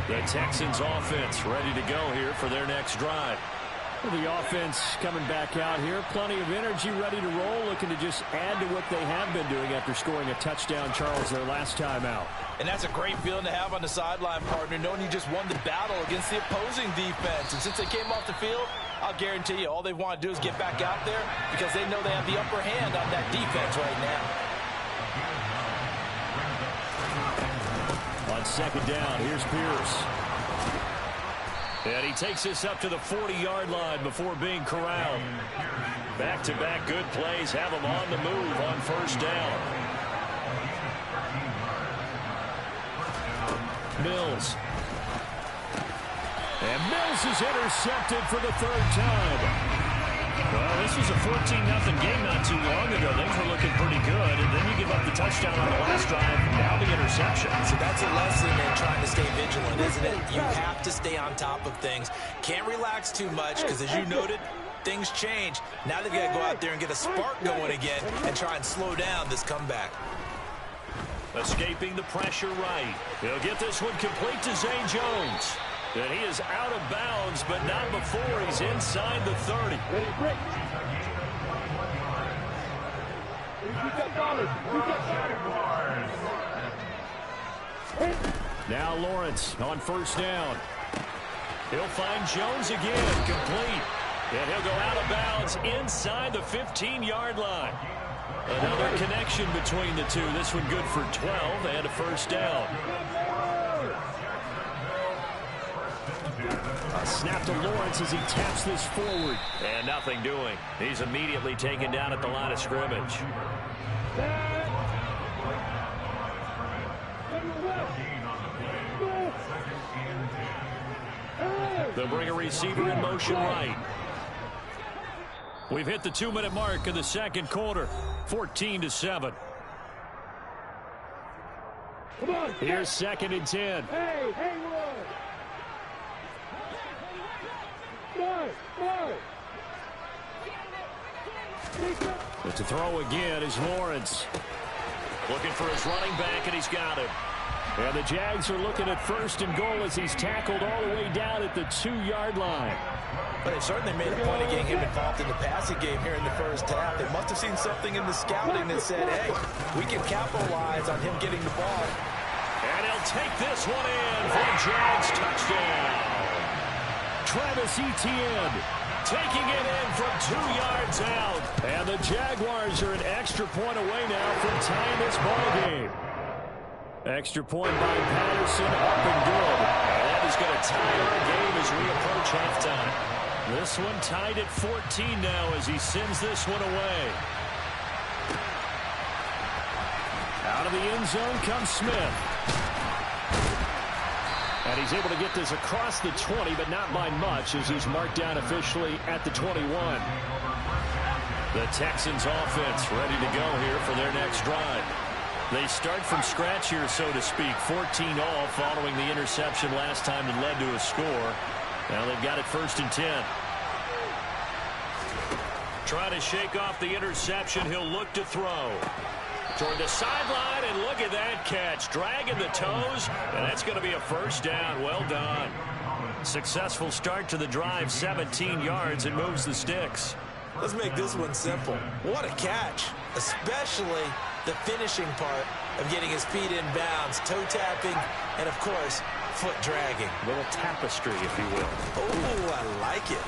Speaker 5: The Texans offense ready to go here for their next drive.
Speaker 1: The offense coming back out here. Plenty of energy, ready to roll, looking to just add to what they have been doing after scoring a touchdown, Charles, their last time out.
Speaker 2: And that's a great feeling to have on the sideline, partner, knowing you just won the battle against the opposing defense. And since they came off the field, I'll guarantee you all they want to do is get back out there because they know they have the upper hand on that defense right
Speaker 1: now. On second down, here's Pierce.
Speaker 5: And he takes us up to the 40-yard line before being corralled. Back-to-back good plays have him on the move on first down.
Speaker 1: Mills. And Mills is intercepted for the third time.
Speaker 5: Well, this was a 14-0 game not too long ago. Things were looking pretty good, and then you give up the touchdown on the last drive, now the interception.
Speaker 6: So that's a lesson in trying to stay vigilant, isn't it? You have to stay on top of things. Can't relax too much because, as you noted, things change. Now they've got to go out there and get a spark going again and try and slow down this comeback.
Speaker 5: Escaping the pressure right. He'll get this one complete to Zay Jones. And he is out of bounds, but not before he's inside the 30.
Speaker 1: Now Lawrence on first down.
Speaker 5: He'll find Jones again, complete. And he'll go out of bounds inside the 15-yard line. Another connection between the two. This one good for 12 and a first down.
Speaker 1: A snap to Lawrence as he taps this forward.
Speaker 5: And nothing doing. He's immediately taken down at the line of scrimmage. They'll bring a receiver in motion right. We've hit the 2-minute mark of the second quarter. 14-7.
Speaker 1: Here's second and 10. But to throw again is Lawrence.
Speaker 5: Looking for his running back, and he's got him.
Speaker 1: And the Jags are looking at first and goal as he's tackled all the way down at the 2-yard line.
Speaker 2: But they certainly made a point of getting him involved in the passing game here in the first half. They must have seen something in the scouting that said, hey, we can capitalize on him getting the ball.
Speaker 5: And he'll take this one in for a Jags touchdown.
Speaker 1: Travis Etienne
Speaker 5: taking it in from 2 yards out.
Speaker 1: And the Jaguars are an extra point away now from tying this ball game. Extra point by Patterson, up and good.
Speaker 5: And that is going to tie our game as we approach halftime. This one tied at 14 now as he sends this one away.
Speaker 1: Out of the end zone comes Smith. And he's able to get this across the 20, but not by much as he's marked down officially at the 21.
Speaker 5: The Texans offense ready to go here for their next drive. They start from scratch here, so to speak. 14-all following the interception last time that led to a score. Now they've got it first and 10. Trying to shake off the interception. He'll look to throw. Toward the sideline, and look at that catch. Dragging the toes, and that's going to be a first down. Well done. Successful start to the drive, 17 yards, and moves the sticks.
Speaker 6: Let's make this one simple. What a catch, especially the finishing part of getting his feet in bounds, toe tapping, and, of course, foot dragging.
Speaker 5: A little tapestry, if you will.
Speaker 6: Oh, I like it.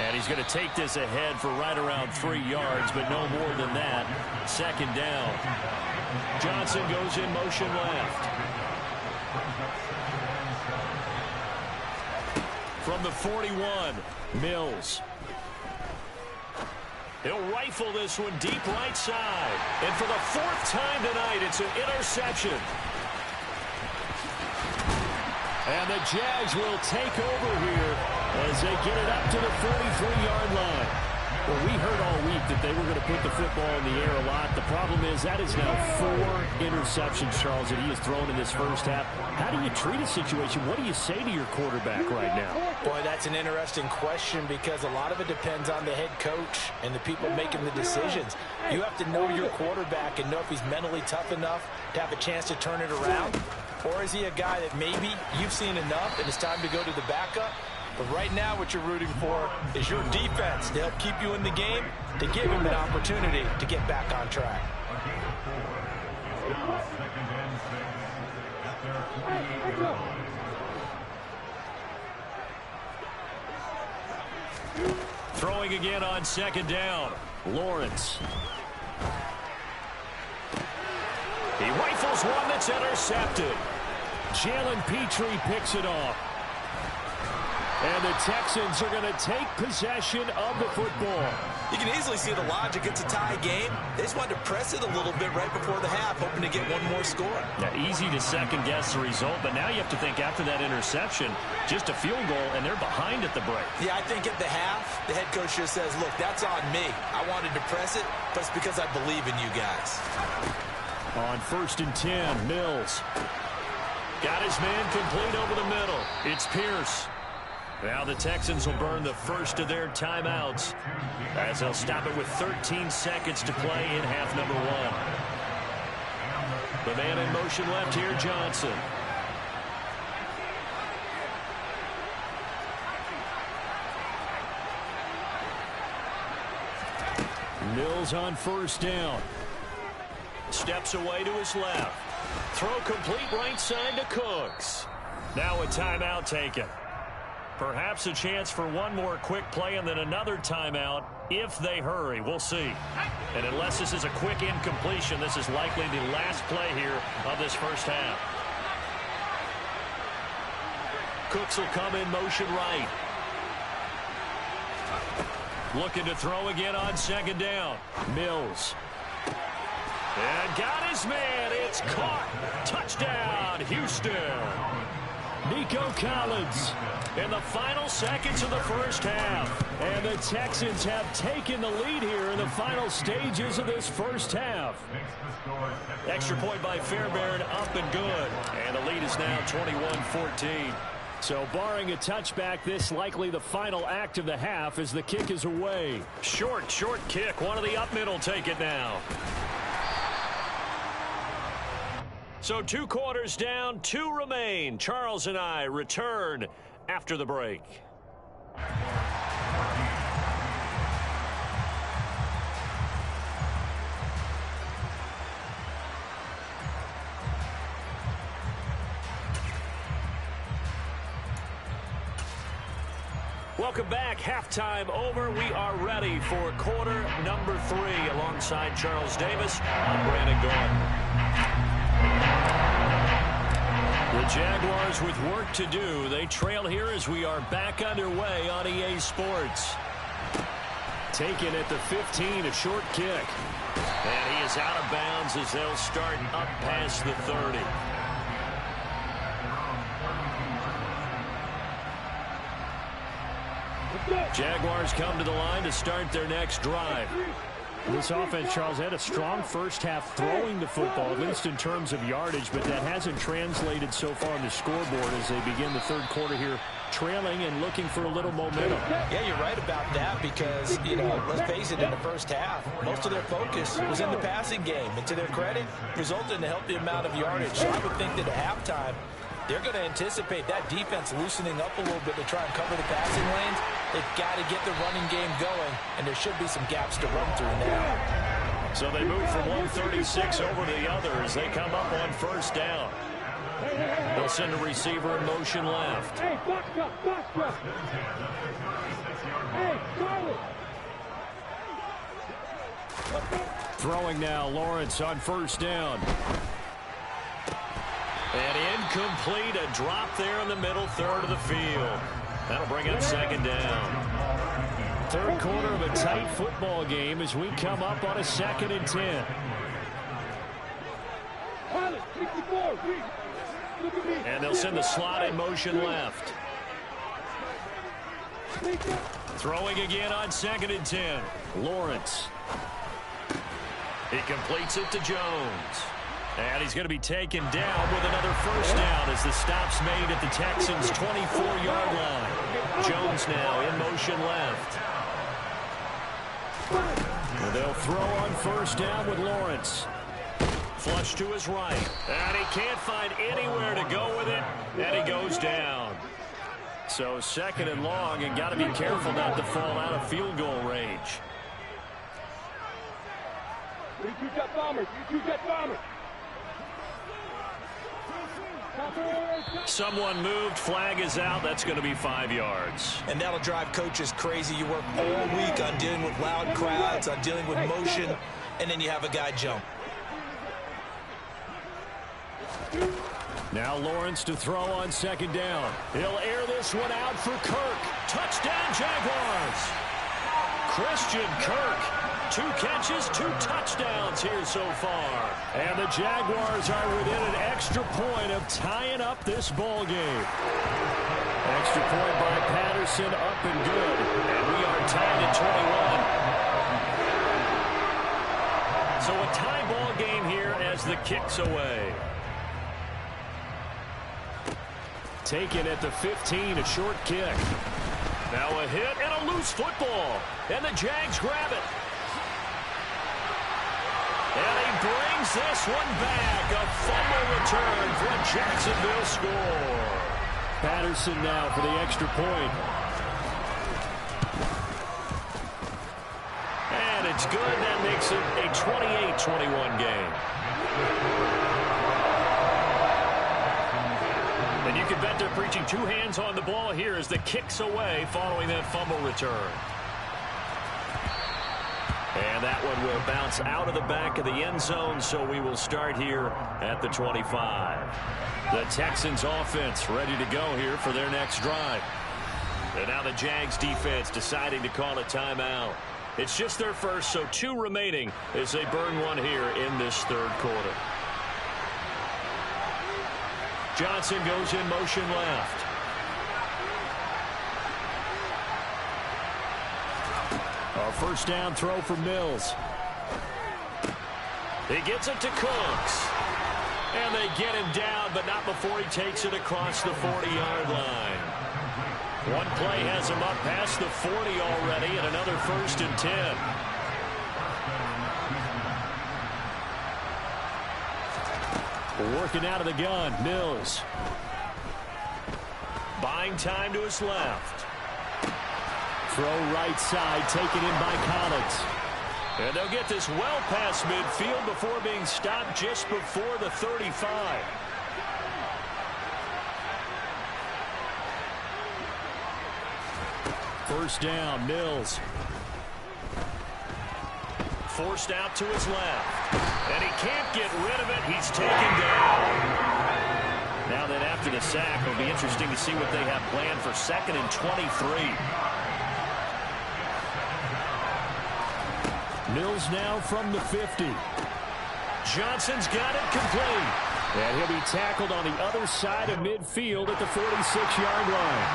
Speaker 1: And he's going to take this ahead for right around 3 yards, but no more than that. Second down. Johnson goes in motion left. From the 41, Mills. He'll rifle this one deep right side. And for the 4th time tonight, it's an interception. And the Jags will take over here as they get it up to the 43-yard line. Well, we heard all week that they were going to put the football in the air a lot. The problem is that is now 4 interceptions, Charles, that he has thrown in this first half. How do you treat a situation? What do you say to your quarterback right now?
Speaker 2: Boy, that's an interesting question because a lot of it depends on the head coach and the people making the decisions. You have to know your quarterback and know if he's mentally tough enough to have a chance to turn it around. Or is he a guy that maybe you've seen enough and it's time to go to the backup? But right now what you're rooting for is your defense to help keep you in the game, to give him an opportunity to get back on track.
Speaker 1: Throwing again on second down. Lawrence. He rifles one that's intercepted. Jalen Petrie picks it off. And the Texans are going to take possession of the football.
Speaker 6: You can easily see the logic. It's a tie game. They just wanted to press it a little bit right before the half, hoping to get one more score.
Speaker 1: Yeah, easy to second-guess the result, but now you have to think after that interception, just a field goal, and they're behind at the break.
Speaker 6: Yeah, I think at the half, the head coach just says, look, that's on me. I wanted to press it, but it's because I believe in you guys.
Speaker 1: On 1st and 10, Mills. Got his man complete over the middle. It's Pierce. Now the Texans will burn the first of their timeouts as they'll stop it with 13 seconds to play in half number 1. The man in motion left here, Johnson. Mills on 1st down. Steps away to his left. Throw complete right side to Cooks. Now a timeout taken. Perhaps a chance for one more quick play and then another timeout if they hurry. We'll see. And unless this is a quick incompletion, this is likely the last play here of this first half. Cooks will come in motion right. Looking to throw again on second down. Mills. And got his man. It's caught. Touchdown, Houston. Nico Collins in the final seconds of the first half. And the Texans have taken the lead here in the final stages of this first half. Extra point by Fairbairn, up and good. And the lead is now 21-14. So barring a touchback, this likely the final act of the half as the kick is away. Short kick. One of the up mid will take it now. So 2 quarters down, 2 remain. Charles and I return after the break. Welcome back. Halftime over. We are ready for quarter number 3 alongside Charles Davis. I'm Brandon Gordon. The Jaguars with work to do. They trail here as we are back underway on EA Sports. Taken at the 15, a short kick. And he is out of bounds as they'll start up past the 30. Jaguars come to the line to start their next drive. This offense, Charles, had a strong first half throwing the football, at least in terms of yardage, but that hasn't translated so far on the scoreboard as they begin the third quarter here, trailing and looking for a little momentum.
Speaker 2: Yeah, you're right about that because, let's face it, in the first half, most of their focus was in the passing game. And to their credit, resulted in a healthy amount of yardage. So I would think that at halftime, they're going to anticipate that defense loosening up a little bit to try and cover the passing lanes. They've got to get the running game going, and there should be some gaps to run through now.
Speaker 1: So they move from 136 over to the other as they come up on first down.
Speaker 5: They'll send a receiver in motion left.
Speaker 7: Hey, box up, box up. Hey, Charlie.
Speaker 1: Throwing now, Lawrence on first down.
Speaker 5: And incomplete, a drop there in the middle third of the field. That'll bring up second down.
Speaker 1: Third quarter of a tight football game as we come up on a 2nd and 10.
Speaker 5: And they'll send the slot in motion left.
Speaker 1: Throwing again on 2nd and 10. Lawrence.
Speaker 5: He completes it to Jones. And he's going to be taken down with another first down as the stop's made at the Texans' 24-yard line. Jones now in motion left.
Speaker 1: And they'll throw on first down with Lawrence.
Speaker 5: Flush to his right. And he can't find anywhere to go with it. And he goes down.
Speaker 1: So 2nd and long, and got to be careful not to fall out of field goal range.
Speaker 7: You jet bombers. You jet bombers.
Speaker 5: Someone moved. Flag is out. That's going to be 5 yards.
Speaker 6: And that'll drive coaches crazy. You work all week on dealing with loud crowds, on dealing with motion, and then you have a guy jump.
Speaker 1: Now Lawrence to throw on 2nd down. He'll air this one out for Kirk. Touchdown, Jaguars. Christian Kirk. 2 catches, 2 touchdowns here so far. And the Jaguars are within an extra point of tying up this ball game. Extra point by Patterson, up and good. And we are tied at 21. So a tie ball game here as the kick's away. Taken at the 15, a short kick.
Speaker 5: Now a hit and a loose football. And the Jags grab it. And he brings this one back. A fumble return for a Jacksonville score.
Speaker 1: Patterson now for the extra point.
Speaker 5: And it's good. That makes it a 28-21 game. And you can bet they're preaching 2 hands on the ball here as the kick's away following that fumble return. And that one will bounce out of the back of the end zone, so we will start here at the 25. The Texans offense ready to go here for their next drive. And now the Jags defense deciding to call a timeout. It's just their first, so 2 remaining as they burn one here in this third quarter. Johnson goes in motion left.
Speaker 1: A first down throw for Mills.
Speaker 5: He gets it to Cooks. And they get him down, but not before he takes it across the 40-yard line. One play has him up past the 40 already, and another 1st and 10.
Speaker 1: Working out of the gun, Mills.
Speaker 5: Buying time to his left.
Speaker 1: Throw right side, taken in by Collins.
Speaker 5: And they'll get this well past midfield before being stopped just before the 35.
Speaker 1: First down, Mills.
Speaker 5: Forced out to his left. And he can't get rid of it. He's taken down.
Speaker 1: Now that after the sack, it'll be interesting to see what they have planned for 2nd and 23. Mills now from the 50.
Speaker 5: Johnson's got it complete.
Speaker 1: And he'll be tackled on the other side of midfield at the 46-yard line.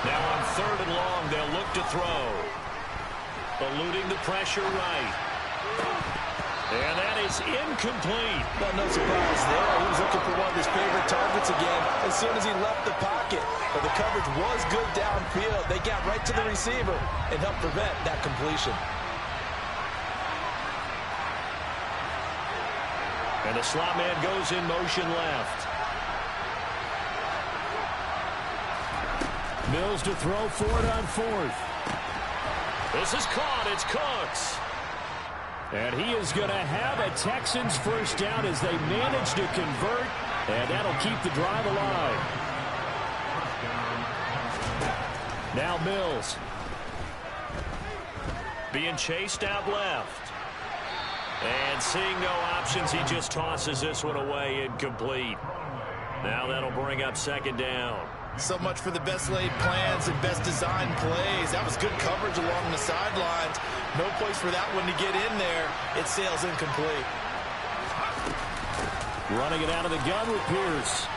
Speaker 5: Now on 3rd and long, they'll look to throw. Eluding the pressure right. And that is incomplete.
Speaker 2: Well, no surprise there. He was looking for one of his favorite targets again as soon as he left the pocket. But the coverage was good downfield. They got right to the receiver and helped prevent that completion.
Speaker 5: And the slot man goes in motion left.
Speaker 1: Mills to throw for it on 4th.
Speaker 5: This is caught. It's Cooks.
Speaker 1: And he is going to have a Texans first down as they manage to convert, and that'll keep the drive alive. Now Mills.
Speaker 5: Being chased out left. And seeing no options, he just tosses this one away, incomplete. Now that'll bring up second down.
Speaker 2: So much for the best laid plans and best designed plays. That was good coverage along the sidelines. No place for that one to get in there. It sails incomplete.
Speaker 1: Running it out of the gun with Pierce.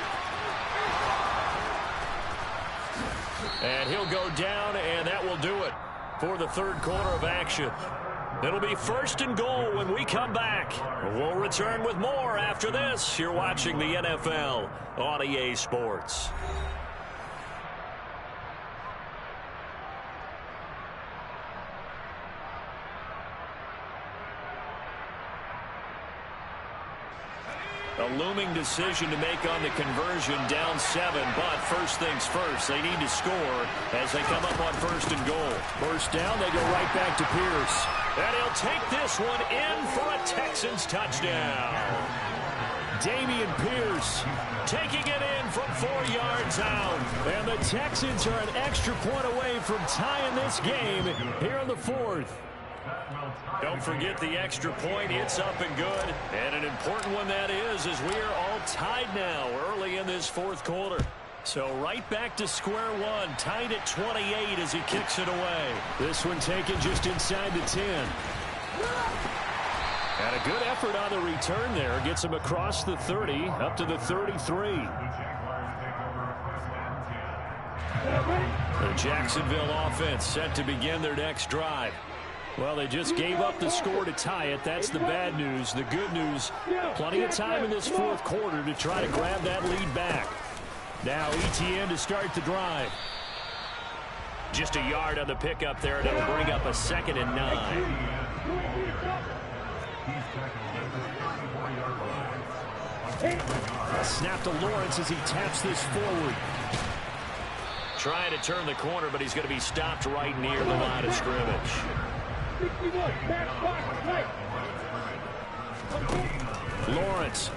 Speaker 5: And he'll go down, and that will do it for the third quarter of action. It'll be first and goal when we come back. We'll return with more after this. You're watching the NFL on EA Sports. A looming decision to make on the conversion, down 7, but first things first, they need to score as they come up on first and goal.
Speaker 1: First down, they go right back to Pierce.
Speaker 5: And he'll take this one in for a Texans touchdown.
Speaker 1: Dameon Pierce
Speaker 5: taking it in from 4 yards out.
Speaker 1: And the Texans are an extra point away from tying this game here in the fourth.
Speaker 5: Don't forget the extra point. It's up and good. And an important one that is, as we are all tied now early in this fourth quarter. So right back to square one, tied at 28 as he kicks it away.
Speaker 1: This one taken just inside the 10. And a good effort on the return there. Gets him across the 30, up to the 33. The Jacksonville offense set to begin their next drive. Well, they just gave up the score to tie it. That's the bad news. The good news, plenty of time in this fourth quarter to try to grab that lead back. Now ETN to start the drive.
Speaker 5: Just a yard on the pickup there, and it'll bring up a 2nd and 9.
Speaker 1: A snap to Lawrence as he taps this forward.
Speaker 5: Trying to turn the corner, but he's going to be stopped right near the line of scrimmage.
Speaker 1: Lawrence.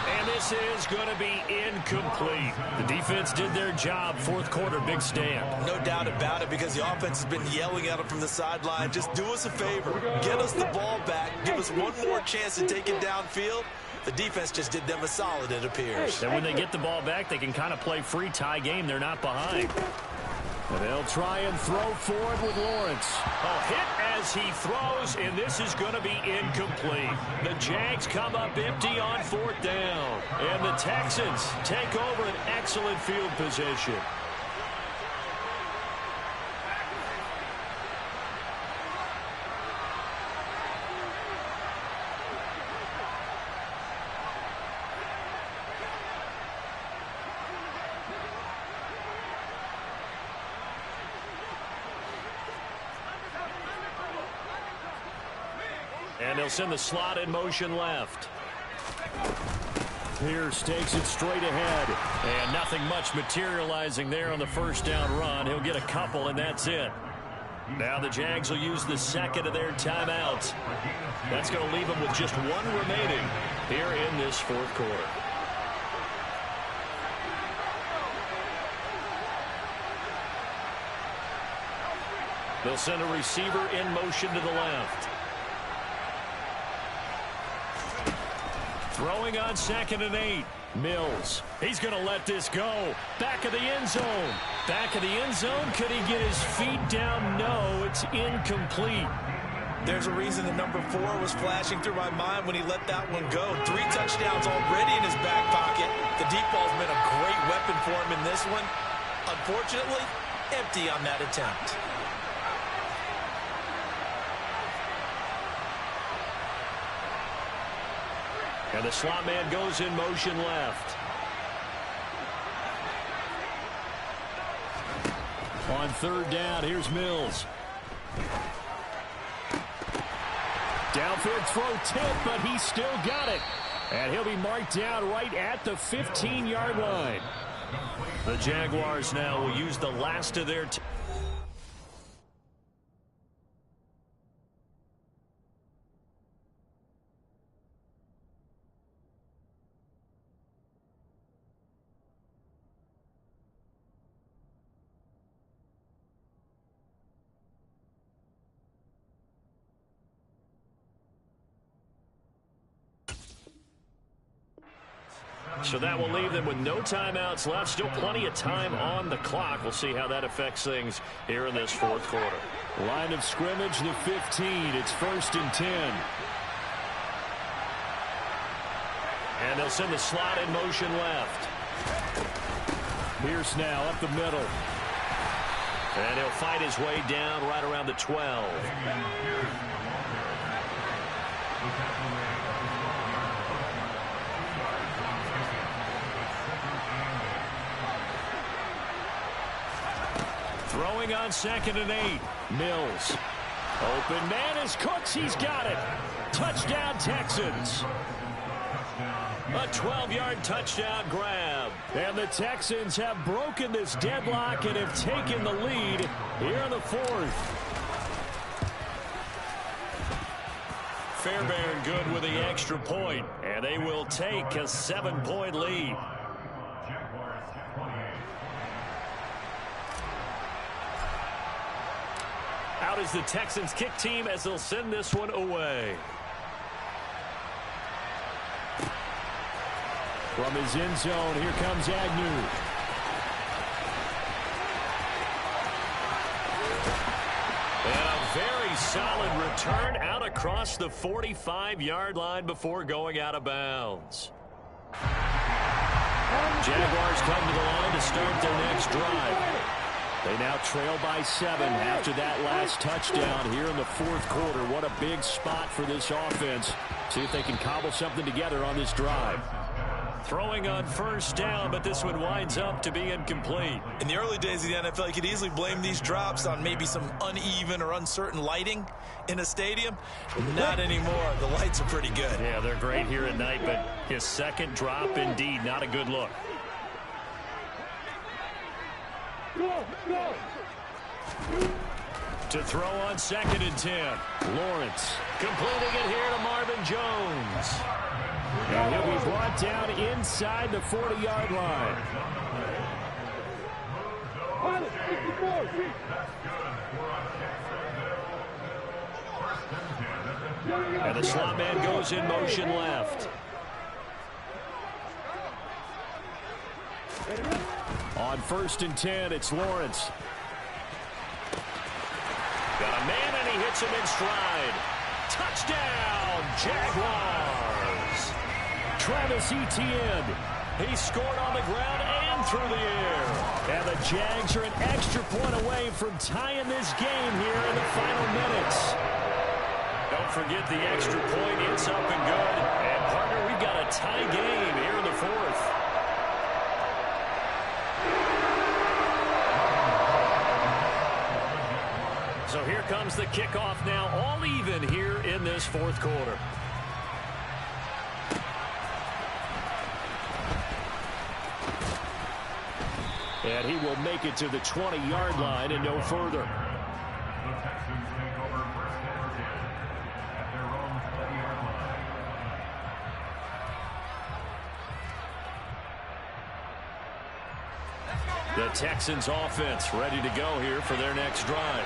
Speaker 5: And this is going to be incomplete.
Speaker 1: The defense did their job. Fourth quarter, big stand.
Speaker 6: No doubt about it, because the offense has been yelling at him from the sideline. Just do us a favor. Get us the ball back. Give us one more chance to take it downfield. The defense just did them a solid, it appears.
Speaker 1: And when they get the ball back, they can kind of play free tie game. They're not behind. And they'll try and throw forward with Lawrence.
Speaker 5: A hit as he throws, and this is going to be incomplete. The Jags come up empty on 4th down. And the Texans take over an excellent field position. And they'll send the slot in motion left.
Speaker 1: Pierce takes it straight ahead.
Speaker 5: And nothing much materializing there on the first down run. He'll get a couple, and that's it. Now the Jags will use the second of their timeouts. That's going to leave them with just one remaining here in this fourth quarter. They'll send a receiver in motion to the left. Throwing on 2nd and 8. Mills. He's going to let this go. Back of the end zone. Back of the end zone. Could he get his feet down? No, it's incomplete.
Speaker 2: There's a reason the number 4 was flashing through my mind when he let that one go. 3 touchdowns already in his back pocket. The deep ball's been a great weapon for him in this one. Unfortunately, empty on that attempt.
Speaker 5: And the slot man goes in motion left.
Speaker 1: On 3rd down, here's Mills. Downfield throw tip, but he still got it. And he'll be marked down right at the 15-yard line.
Speaker 5: The Jaguars now will use the last of their So that will leave them with no timeouts left. Still plenty of time on the clock. We'll see how that affects things here in this fourth quarter.
Speaker 1: Line of scrimmage, the 15. It's 1st and 10.
Speaker 5: And they'll send the slot in motion left.
Speaker 1: Pierce now up the middle.
Speaker 5: And he'll fight his way down right around the 12.
Speaker 1: Throwing on 2nd and 8. Mills. Open man is Cooks. He's got it. Touchdown, Texans.
Speaker 5: A 12-yard touchdown grab.
Speaker 1: And the Texans have broken this deadlock and have taken the lead here in the 4th.
Speaker 5: Fairbairn good with the extra point. And they will take a 7-point lead. Out is the Texans kick team as they'll send this one away.
Speaker 1: From his end zone, here comes Agnew.
Speaker 5: And a very solid return out across the 45-yard line before going out of bounds.
Speaker 1: Jaguars come to the line to start their next drive. They now trail by 7 after that last touchdown here in the 4th quarter. What a big spot for this offense. See if they can cobble something together on this drive.
Speaker 5: Throwing on 1st down, but this one winds up to be incomplete.
Speaker 6: In the early days of the NFL, you could easily blame these drops on maybe some uneven or uncertain lighting in a stadium. Not anymore. The lights are pretty good.
Speaker 5: Yeah, they're great here at night, but his second drop, indeed, not a good look. To throw on 2nd and 10.
Speaker 1: Lawrence.
Speaker 5: Completing it here to Marvin Jones.
Speaker 1: And he'll be brought down inside the 40-yard line.
Speaker 5: And the slot man goes in motion left.
Speaker 1: On 1st and 10, it's Lawrence.
Speaker 5: Got a man, and he hits him in stride. Touchdown, Jaguars.
Speaker 1: Travis Etienne.
Speaker 5: He scored on the ground and through the air.
Speaker 1: And the Jags are an extra point away from tying this game here in the final minutes.
Speaker 5: Don't forget the extra point. It's up and good. And, partner, we've got a tie game here in the 4th. So here comes the kickoff now, all even here in this 4th quarter.
Speaker 1: And he will make it to the 20-yard line and no further.
Speaker 4: The Texans take over 1st and 10 at their own 20-yard line.
Speaker 5: The Texans offense ready to go here for their next drive.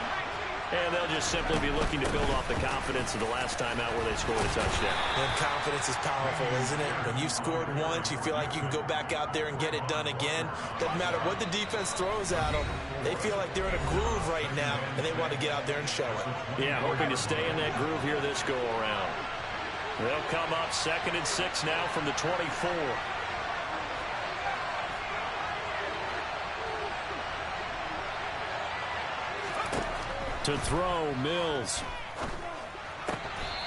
Speaker 5: And they'll just simply be looking to build off the confidence of the last time out where they scored a touchdown.
Speaker 6: And confidence is powerful, isn't it? When you've scored once, you feel like you can go back out there and get it done again. Doesn't matter what the defense throws at them. They feel like they're in a groove right now, and they want to get out there and show it.
Speaker 5: Yeah, hoping to stay in that groove here this go-around. They'll come up 2nd and 6 now from the 24.
Speaker 1: To throw, Mills.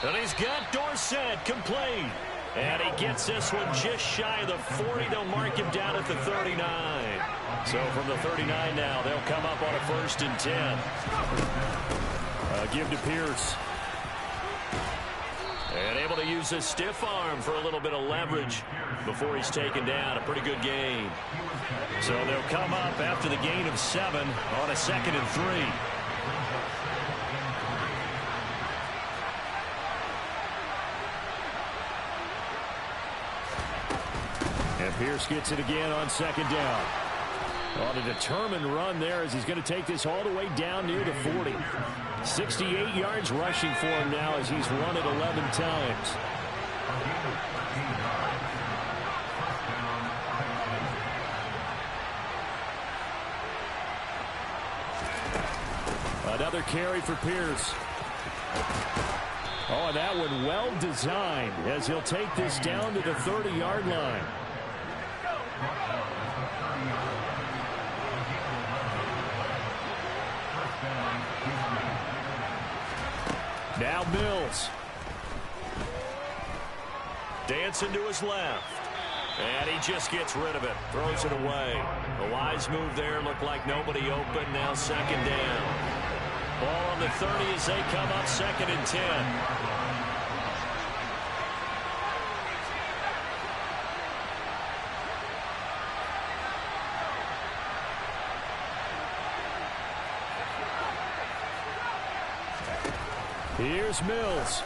Speaker 5: And he's got Dorsett complete. And he gets this one just shy of the 40. They'll mark him down at the 39. So from the 39 now, they'll come up on a 1st and 10.
Speaker 1: Give to Pierce.
Speaker 5: And able to use his stiff arm for a little bit of leverage before he's taken down. A pretty good gain. So they'll come up after the gain of 7 on a 2nd and 3.
Speaker 1: And Pierce gets it again on 2nd down. On a determined run there as he's going to take this all the way down near the 40. 68 yards rushing for him now as he's run it 11 times. Another carry for Pierce. Oh, and that one well designed as he'll take this down to the 30-yard line. Now Mills.
Speaker 5: Dancing to his left. And he just gets rid of it. Throws it away. A wise move there. Looked like nobody open. Now second down. Ball on the 30 as they come up 2nd and 10.
Speaker 1: Here's Mills.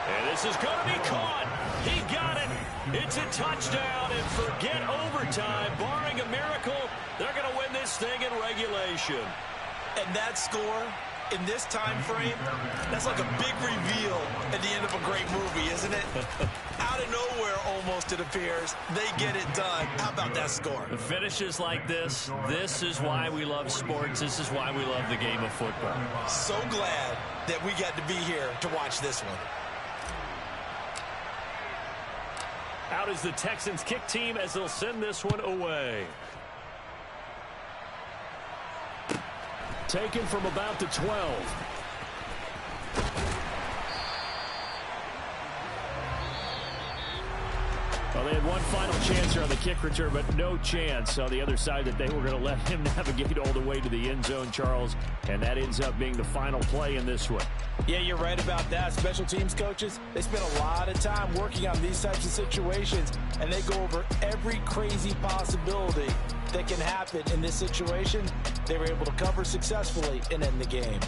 Speaker 5: And this is going to be caught. He got it. It's a touchdown, and forget overtime. Barring a miracle, they're going to win this thing in regulation.
Speaker 6: And that score in this time frame, that's like a big reveal at the end of a great movie, isn't it? Out of nowhere, almost, it appears, they get it done. How about that score?
Speaker 5: The finishes like this is why we love sports. This is why we love the game of football.
Speaker 6: So glad that we got to be here to watch this one.
Speaker 5: Out is the Texans kick team as they'll send this one away.
Speaker 1: Taken from about the 12. Well, they had one final chance here on the kick return, but no chance on the other side that they were going to let him navigate all the way to the end zone, Charles. And that ends up being the final play in this one.
Speaker 2: Yeah, you're right about that. Special teams coaches, they spend a lot of time working on these types of situations, and they go over every crazy possibility that can happen in this situation. They were able to cover successfully and end the game.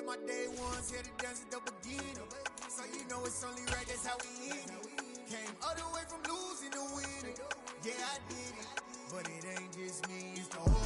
Speaker 8: My day ones here to dance at the beginning. So you know it's only right, that's how we end it. Came all the way from losing to winning. Yeah, I did it. But it ain't just me, it's the whole